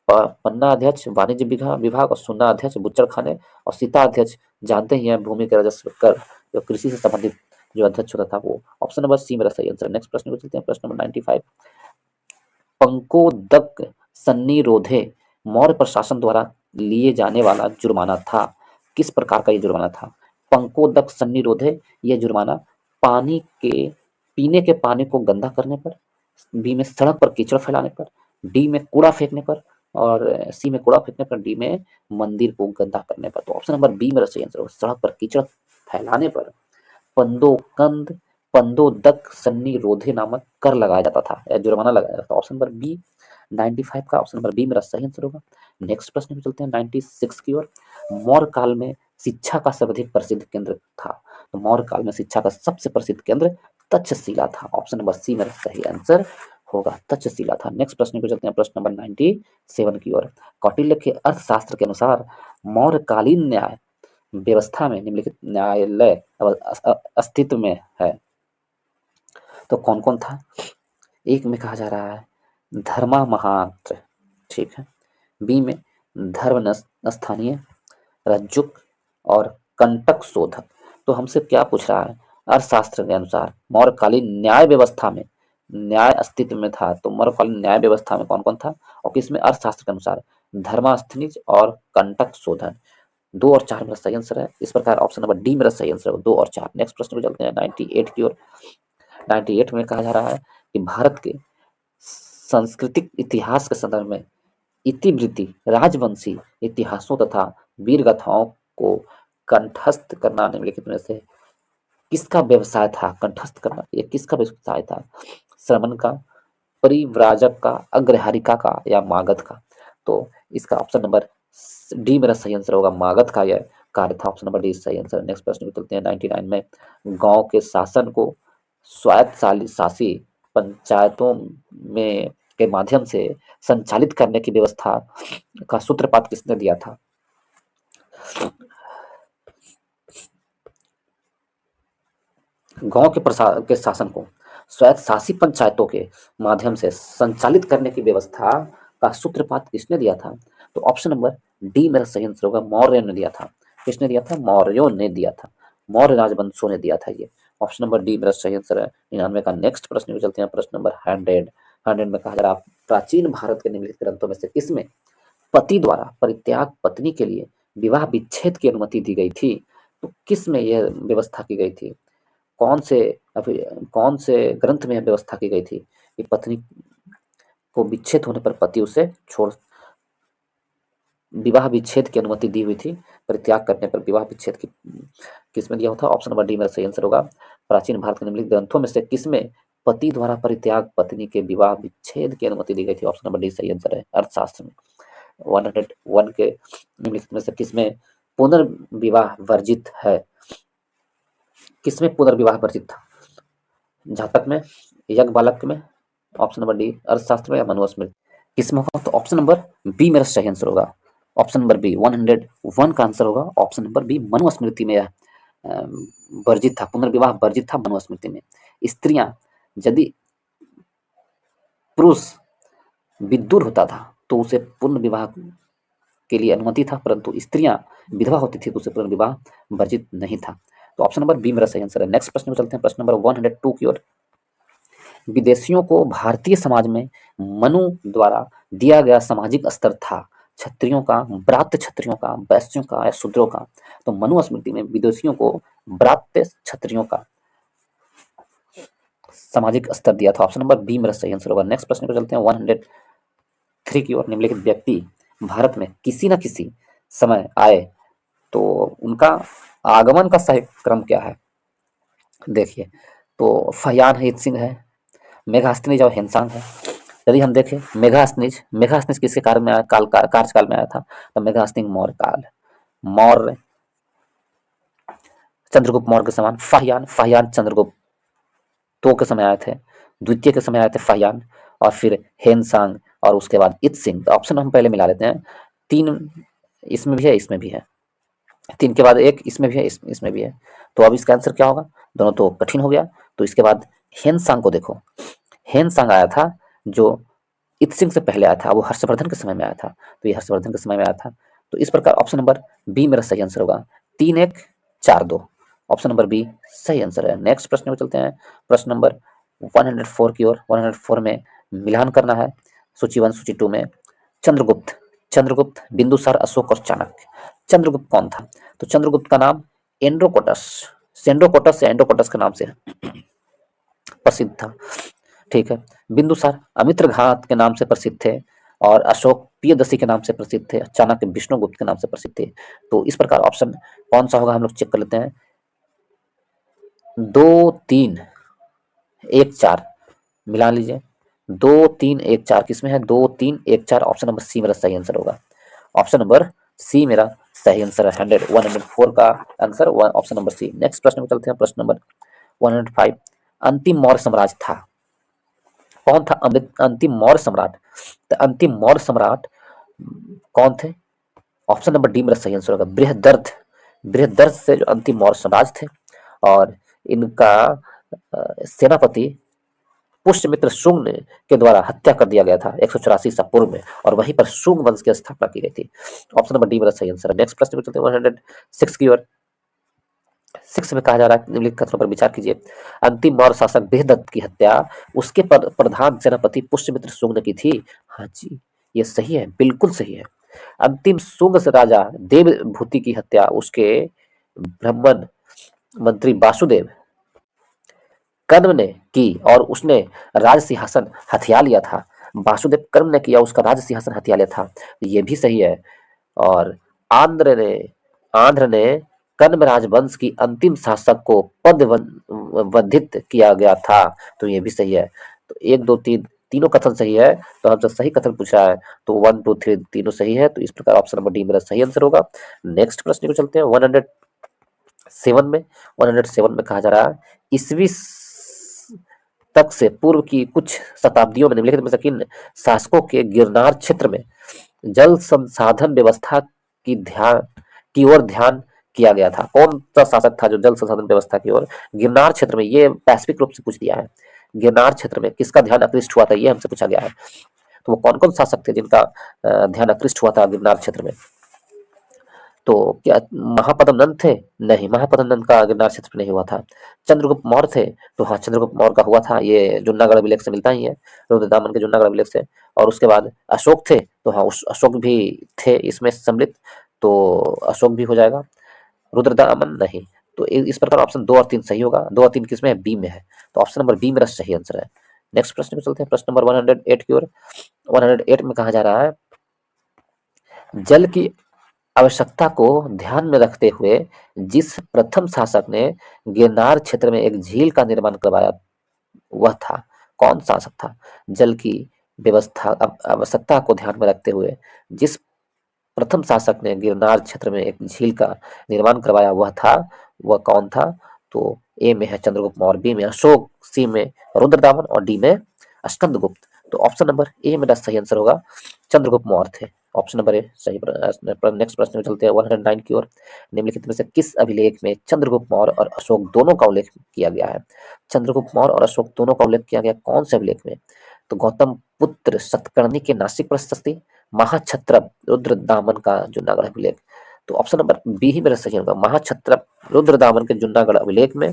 [SPEAKER 1] पन्नाध्यक्ष वाणिज्य विभाग और सुन्नाध्यक्ष बुच्चड़ खाने और सीताध्यक्ष जानते ही हैं भूमि के राजस्व कर जो कृषि से संबंधित जो अध्यक्ष होता था वो। ऑप्शन नंबर सी मेरा सही आंसर। नेक्स्ट प्रश्न को चलते हैं, प्रश्न नंबर 95। पंकोदक सन्निरोधे मौर्य प्रशासन द्वारा लिए जाने वाला जुर्माना था। किस प्रकार का ये जुर्माना था? पंकोदक सन्निरोधे, यह जुर्माना पानी के पीने के पानी को गंदा करने पर, बी में सड़क पर कीचड़ फैलाने पर, डी में कूड़ा फेंकने पर और सी में कूड़ा फेंकने पर, डी में मंदिर को गंदा करने पर। तो ऑप्शन नंबर बी मेरा सही आंसर होगा। सड़क पर कीचड़ फैलाने पर पंदोकंद पंदोदक सन्निरोधे नामक कर लगाया जाता था या जुर्माना लगाया जाता था। ऑप्शन नंबर बी 95 का ऑप्शन नंबर बी मेरा सही आंसर होगा। नेक्स्ट प्रश्न में चलते हैं 96 की ओर। मौर्य काल में शिक्षा का सर्वाधिक प्रसिद्ध केंद्र था। तो मौर्य काल में शिक्षा का सबसे प्रसिद्ध केंद्र तक्षशिला था। ऑप्शन नंबर सी मेरा सही आंसर होगा। तक्षशिला था। नेक्स्ट प्रश्न को चलते हैं, प्रश्न नंबर 97 की ओर। कौटिल्य के अर्थशास्त्र के अनुसार मौर्यकालीन न्याय व्यवस्था में निम्नलिखित न्यायालय अस्तित्व में है। तो कौन कौन था? एक में कहा जा रहा है धर्मा महात्र, ठीक है। बी में धर्म स्थानीय, रज्जुक और कंटक शोधक। तो हमसे क्या पूछ रहा है? अर्थशास्त्र के अनुसार मौर्यकालीन न्याय व्यवस्था में न्याय अस्तित्व में था। तो मौर्यकालीन न्याय व्यवस्था में कौन कौन था और किसमें? अर्थशास्त्र के अनुसार धर्मास्थनीज और कंटक शोधन। 2 और 4 मेरा सही आंसर है। इस प्रकार ऑप्शन नंबर डी मेरा सही आंसर है, 2 और 4। नेक्स्ट प्रश्न को चलते हैं 98 की ओर। 98 में कहा जा रहा है कि भारत के सांस्कृतिक इतिहास के संदर्भ में इतिवृत्ति राजवंशी इतिहासों तथा वीर गाथाओं को कंठस्थ करना निम्नलिखित में से किसका व्यवसाय था? कंठस्थ करना ये किसका व्यवसाय था? श्रमण का, परिव्राजक का, अग्रहारिका का या मागध का? तो इसका ऑप्शन नंबर डी मेरा सही आंसर होगा। मागध का यह कार्य था। ऑप्शन नंबर डी सही आंसर। नेक्स्ट प्रश्न को चलते हैं 99 में। गांव के शासन को स्वायत्त शासी पंचायतों में के माध्यम से संचालित करने की व्यवस्था का सूत्रपात किसने दिया था? गांव के शासन को स्वायत्त शासी पंचायतों के माध्यम से संचालित करने की व्यवस्था का सूत्रपात किसने दिया था? तो ऑप्शन नंबर डी मेरा सही आंसर होगा। मौर्य ने दिया था। किसने दिया था? मौर्यों ने दिया था। मौर्य राजवंशों ने दिया था ये। ऑप्शन नंबर डी मेरा सही आंसर है 99 का। नेक्स्ट प्रश्न में चलते हैं, प्रश्न नंबर 100 में कहा जा रहा है प्राचीन भारत के निम्नलिखित ग्रंथों में से किसमें पति द्वारा परित्याग पत्नी के लिए विवाह विच्छेद की अनुमति दी गई थी? तो किस में यह व्यवस्था की गई थी? कौन से ग्रंथ में यह व्यवस्था की गई थी कि पत्नी को विच्छेद होने पर पति उसे छोड़ विवाह विच्छेद की अनुमति दी हुई थी? परित्याग करने पर विवाह विच्छेद की किसमें दिया होता? ऑप्शन नंबर डी मेरा सही आंसर होगा। प्राचीन भारत के निम्नलिखित ग्रंथों में से किसमें पति द्वारा परित्याग पत्नी के विवाह विच्छेद की अनुमति दी गई थी? ऑप्शन नंबर डी सही आंसर है, अर्थशास्त्र में। 101 के निम्नलिखित में से किसमें पुनर्विवाह वर्जित है? किसमें पुनर्विवाह वर्जित था? जातक में, यज्ञ बालक में, ऑप्शन नंबर डी अर्थशास्त्र में या मनुस्मृति? किसमें होगा? तो ऑप्शन नंबर बी मेरा सही आंसर होगा। ऑप्शन नंबर बी 101 का आंसर होगा ऑप्शन नंबर बी, मनुस्मृति में वर्जित था, पुनर्विवाह वर्जित था मनुस्मृति में। स्त्रियां यदि पुरुष विदुर होता था तो उसे पुनर्विवाह के लिए अनुमति था, परंतु स्त्रियां विधवा होती थी तो उसे पुनर्विवाह वर्जित नहीं था। तो ऑप्शन नंबर बी मेरा सही आंसर है। नेक्स्ट प्रश्न में चलते हैं, प्रश्न नंबर 102 की ओर। विदेशियों को भारतीय समाज में मनु द्वारा दिया गया सामाजिक स्तर था क्षत्रियों का, ब्रात्य क्षत्रियों का, वैश्यों का या शूद्रों का? तो मनुस्मृति में विदेशियों को ब्रात्य क्षत्रियों का सामाजिक स्तर दिया था। ऑप्शन नंबर बी मेरा सही आंसर होगा। नेक्स्ट प्रश्न पर चलते हैं 103 की ओर। निम्नलिखित व्यक्ति भारत में किसी न किसी समय आए तो उनका आगमन का सही क्रम क्या है? देखिए, तो फहियान हित सिंह है, मेघास्तिनिज और हेनसांग है। यदि हम देखें मेघास्तिनिज किसके काल में आया, कार्यकाल में आया था? तो मेघास्तिनिज मौर्य काल, मौर्य चंद्रगुप्त मौर्य के समान। फाहियान चंद्रगुप्त तो के समय आए थे, द्वितीय के समय आए थे फाहियान, और फिर हेनसांग, और उसके बाद इत सिंह। ऑप्शन हम पहले मिला लेते हैं, 3 इसमें भी है, इसमें भी है, 3 के बाद 1 इसमें भी है, इसमें भी है। तो अब इसका आंसर क्या होगा? दोनों तो कठिन हो गया। तो इसके बाद हेनसांग को देखो, हेनसांग आया था जो इत सिंह से पहले आया था, वो हर्षवर्धन के समय में आया था, तो ये हर्षवर्धन के समय में आया था। तो इस प्रकार ऑप्शन नंबर बी मेरा सही आंसर होगा। 3-1-4-2 ऑप्शन नंबर बी सही आंसर है। नेक्स्ट प्रश्न में चलते हैं, प्रश्न नंबर 104 की ओर। 104 में मिलान करना है सूची 1 सूची 2 में। चंद्रगुप्त, बिंदुसार, अशोक और चाणक्य। चंद्रगुप्त कौन था? तो चंद्रगुप्त का नाम एंड्रोकोटस, सेंड्रोकोटस के नाम से प्रसिद्ध था। ठीक है। बिंदुसार अमित्र घात के नाम से प्रसिद्ध थे, और अशोक प्रियदर्शी के नाम से प्रसिद्ध थे, चाणक्य विष्णुगुप्त के नाम से प्रसिद्ध थे। तो इस प्रकार ऑप्शन कौन सा होगा हम लोग चेक कर लेते हैं। 2-3-1-4 मिला लीजिए। 2-3-1-4 किसमें है? 2-3-1-4 ऑप्शन नंबर सी मेरा सही आंसर होगा। ऑप्शन नंबर सी मेरा सही आंसर है। 104 का answer option number C. Next प्रश्न में चलते हैं, प्रश्न नंबर 105। अंतिम मौर्य साम्राज्य था, कौन था अंतिम मौर्य सम्राट? तो अंतिम मौर्य सम्राट कौन थे? ऑप्शन नंबर डी मेरा सही आंसर होगा। बृहदर्थ से जो अंतिम मौर्य साम्राज्य थे, और इनका सेनापति पुष्यमित्र शुंग के द्वारा हत्या कर दिया गया था 184 ईसा पूर्व में, और वहीं पर शुंग वंश की स्थापना की गई थी। ऑप्शन नंबर डी मेरा सही आंसर है। नेक्स्ट प्रश्न में चलते हैं 106 की ओर। 6 में कहा जा रहा है, निम्नलिखित कथनों पर विचार कीजिए। अंतिम मौर्य शासक बृहदत्त की हत्या उसके प्रधान सेनापति पुष्यमित्र शुंग ने की थी। हाँ जी, ये सही है, बिल्कुल सही है। अंतिम शुंग से राजा देवभूति की हत्या उसके ब्राह्मण मंत्री वासुदेव कर्म ने की, और उसने राज सिंहासन हथिया लिया था। वासुदेव कर्म ने किया, उसका राज सिंहासन हथिया लिया था, ये भी सही है। और आंध्र ने कन्व राजवंश की अंतिम शासक को पदवंधित किया गया था, तो ये भी सही है। तो 1-2-3 तीनों कथन सही है। तो हमसे सही कथन पूछा है, तो 1-2-3 तीनों सही है। तो इस प्रकार ऑप्शन नंबर डी मेरा सही आंसर होगा। नेक्स्ट प्रश्न को चलते हैं 107 में। 107 में कहा जा रहा है, ईसवी तक से पूर्व की कुछ शताब्दियों में निम्नलिखित में से किन शासकों के गिरनार क्षेत्र में जल संसाधन व्यवस्था की ओर ध्यान किया गया था? कौन सा शासक था जो जल संसाधन व्यवस्था की ओर गिरनार क्षेत्र में, ये वैश्विक रूप से पूछ दिया है, गिरनार क्षेत्र में किसका ध्यान आकृष्ट हुआ था, ये हमसे पूछा गया है। तो वो कौन कौन शासक थे जिनका ध्यान आकृष्ट हुआ था गिरनार क्षेत्र में? तो क्या महापद्म नंद थे? नहीं, महापद्म नंद का गिरनार क्षेत्र में नहीं हुआ था। चंद्रगुप्त मौर्य थे? तो हाँ, चंद्रगुप्त मौर्य का हुआ था, ये जुन्नागढ़ अभिलेख से मिलता ही है, रुद्रदामन के जुन्नागढ़ अभिलेख से। और उसके बाद अशोक थे, तो हाँ अशोक भी थे इसमें सम्मिलित, तो अशोक भी हो जाएगा। रुद्रदामन नहीं। तो इस प्रकार ऑप्शन 2 और 3 सही होगा। 2 और 3 किसमें है? बी में है। तो ऑप्शन नंबर बी मेरा सही आंसर है। नेक्स्ट प्रश्न में चलते हैं, प्रश्न नंबर 108 की ओर। 108 में कहा जा रहा है, जल की आवश्यकता को ध्यान में रखते हुए जिस प्रथम शासक ने गिरनार क्षेत्र में एक झील का निर्माण करवाया वह था, कौन शासक था? जल की व्यवस्था आवश्यकता को ध्यान में रखते हुए जिस प्रथम शासक ने गिरनार क्षेत्र में एक झील का निर्माण करवाया वह कौन था? तो ए में है चंद्रगुप्त मौर्य, बी में अशोक, सी में रुद्रदामन और डी में स्कंदगुप्त। तो ऑप्शन नंबर ए मेरा सही आंसर होगा, चंद्रगुप्त मौर्य थे। ऑप्शन नंबर ए सही। नेक्स्ट प्रश्न में चलते हैं 109 की ओर। निम्नलिखित में से किस अभिलेख में चंद्रगुप्त मौर्य और अशोक दोनों का उल्लेख किया गया है? चंद्रगुप्त मौर्य और अशोक दोनों का उल्लेख किया गया कौन से अभिलेख में? तो गौतम पुत्र सतकर्णी के नासिक प्रशस्ति, महाक्षत्रप रुद्रदामन का जूनागढ़ अभिलेख। तो ऑप्शन नंबर बी ही मेरा सही होगा, महाक्षत्रप रुद्रदामन के जूनागढ़ अभिलेख में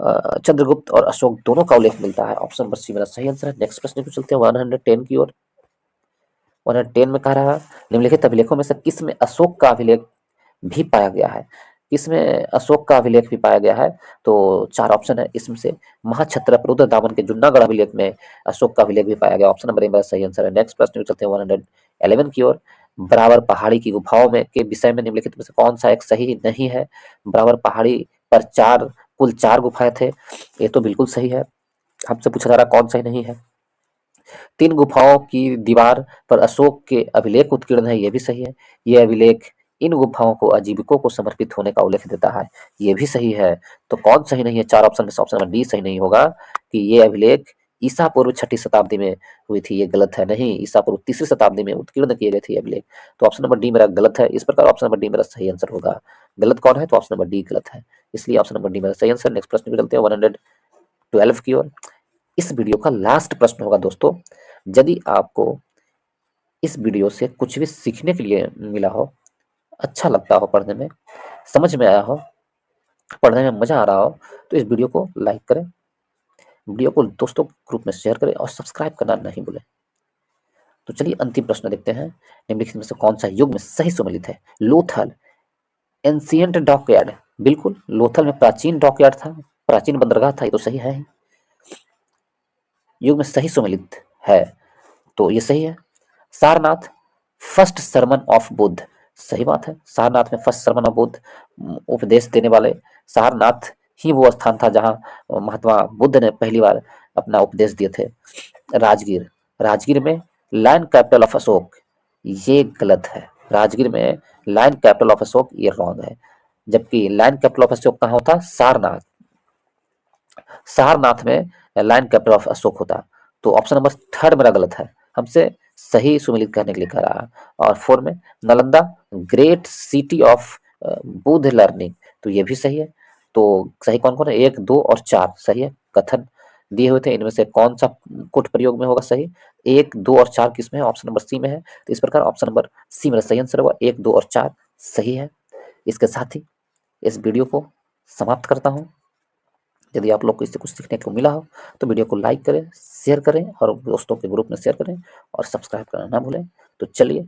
[SPEAKER 1] चंद्रगुप्त और अशोक दोनों का उल्लेख मिलता है। ऑप्शन नंबर सी मेरा सही आंसर है। नेक्स्ट प्रश्न को चलते हैं 110 की ओर। 110 में कह रहा है निम्नलिखित अभिलेखों में से किस में अशोक का अभिलेख भी पाया गया है? किसमें अशोक का अभिलेख भी पाया गया है? तो चार ऑप्शन है इसमें से। महाक्षत्रप रुद्रदामन के जूनागढ़ अभिलेख में अशोक का अभिलेख भी पाया गया। ऑप्शन नंबर ए मेरा सही आंसर है। नेक्स्ट प्रश्न में चलते हैं 111 की ओर। बराबर पहाड़ी की गुफाओं में के विषय में निम्नलिखित में से कौन सा एक सही नहीं है? बराबर पहाड़ी पर कुल चार गुफाएं थे, ये तो बिल्कुल सही है। हमसे पूछा जा रहा कौन सही नहीं है। 3 गुफाओं की दीवार पर अशोक के अभिलेख उत्कीर्ण है, ये भी सही है। ये अभिलेख इन गुफाओं को आजीविकों को समर्पित होने का उल्लेख देता है, ये भी सही है। तो कौन सही नहीं है? चार ऑप्शन में से ऑप्शन नंबर डी सही नहीं होगा कि ये अभिलेख ईसा पूर्व 6ठी शताब्दी में हुई थी, ये गलत है। नहीं, ईसा पूर्व 3री शताब्दी में उत्कीर्ण किए गए थे ये अभिलेख। तो ऑप्शन नंबर डी मेरा गलत है। इस प्रकार ऑप्शन नंबर डी मेरा सही आंसर होगा। गलत कौन है? तो ऑप्शन नंबर डी गलत है, इसलिए ऑप्शन नंबर डी मेरा सही आंसर। नेक्स्ट प्रश्न पे चलते हैं 112 की ओर। इस वीडियो का लास्ट प्रश्न होगा दोस्तों। यदि आपको इस वीडियो से कुछ भी सीखने के लिए मिला हो, अच्छा लगता हो पढ़ने में, समझ में आया हो, पढ़ने में मजा आ रहा हो, तो इस वीडियो को लाइक करें, वीडियो को दोस्तों ग्रुप में शेयर करें और सब्सक्राइब करना नहीं भूलें। तो चलिए अंतिम प्रश्न देखते हैं। निम्नलिखित में से कौन सा युग में सही सुमेलित है? Lothal, ancient dockyard. बिल्कुल, लोथल में प्राचीन डॉकयार्ड था, प्राचीन बंदरगाह था, ये तो सही है ही। युग में सही सुमेलित है, तो ये सही है। Sarnath, first sermon of Buddha. सही बात है, सारनाथ में फर्स्ट सरमन ऑफ बुद्ध, उपदेश देने वाले सारनाथ ही वो स्थान था जहां महात्मा बुद्ध ने पहली बार अपना उपदेश दिए थे। राजगीर, राजगीर में लायन कैपिटल ऑफ अशोक, ये गलत है। राजगीर में लायन कैपिटल ऑफ अशोक, ये रॉन्ग है। जबकि लायन कैपिटल ऑफ अशोक कहाँ होता? सारनाथ। सारनाथ में लायन कैपिटल ऑफ अशोक होता। तो ऑप्शन नंबर थर्ड मेरा गलत है, हमसे सही सुमिलित करने के लिए कह रहा है। और फोर में Nalanda, great city of Buddha learning, तो ये भी सही है। तो सही कौन कौन है? 1, 2 और 4 सही है। कथन दिए हुए थे, इनमें से कौन सा कुट प्रयोग में होगा सही? 1, 2 और 4 किस में है? ऑप्शन नंबर सी में है। तो इस प्रकार ऑप्शन नंबर सी मेरा सही आंसर होगा, 1, 2 और 4 सही है। इसके साथ ही इस वीडियो को समाप्त करता हूँ। यदि आप लोग को इससे कुछ सीखने को मिला हो तो वीडियो को लाइक करें, शेयर करें और दोस्तों के ग्रुप में शेयर करें और सब्सक्राइब करना ना भूलें। तो चलिए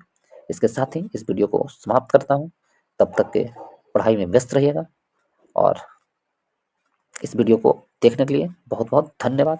[SPEAKER 1] इसके साथ ही इस वीडियो को समाप्त करता हूँ। तब तक के पढ़ाई में व्यस्त रहिएगा और इस वीडियो को देखने के लिए बहुत बहुत धन्यवाद।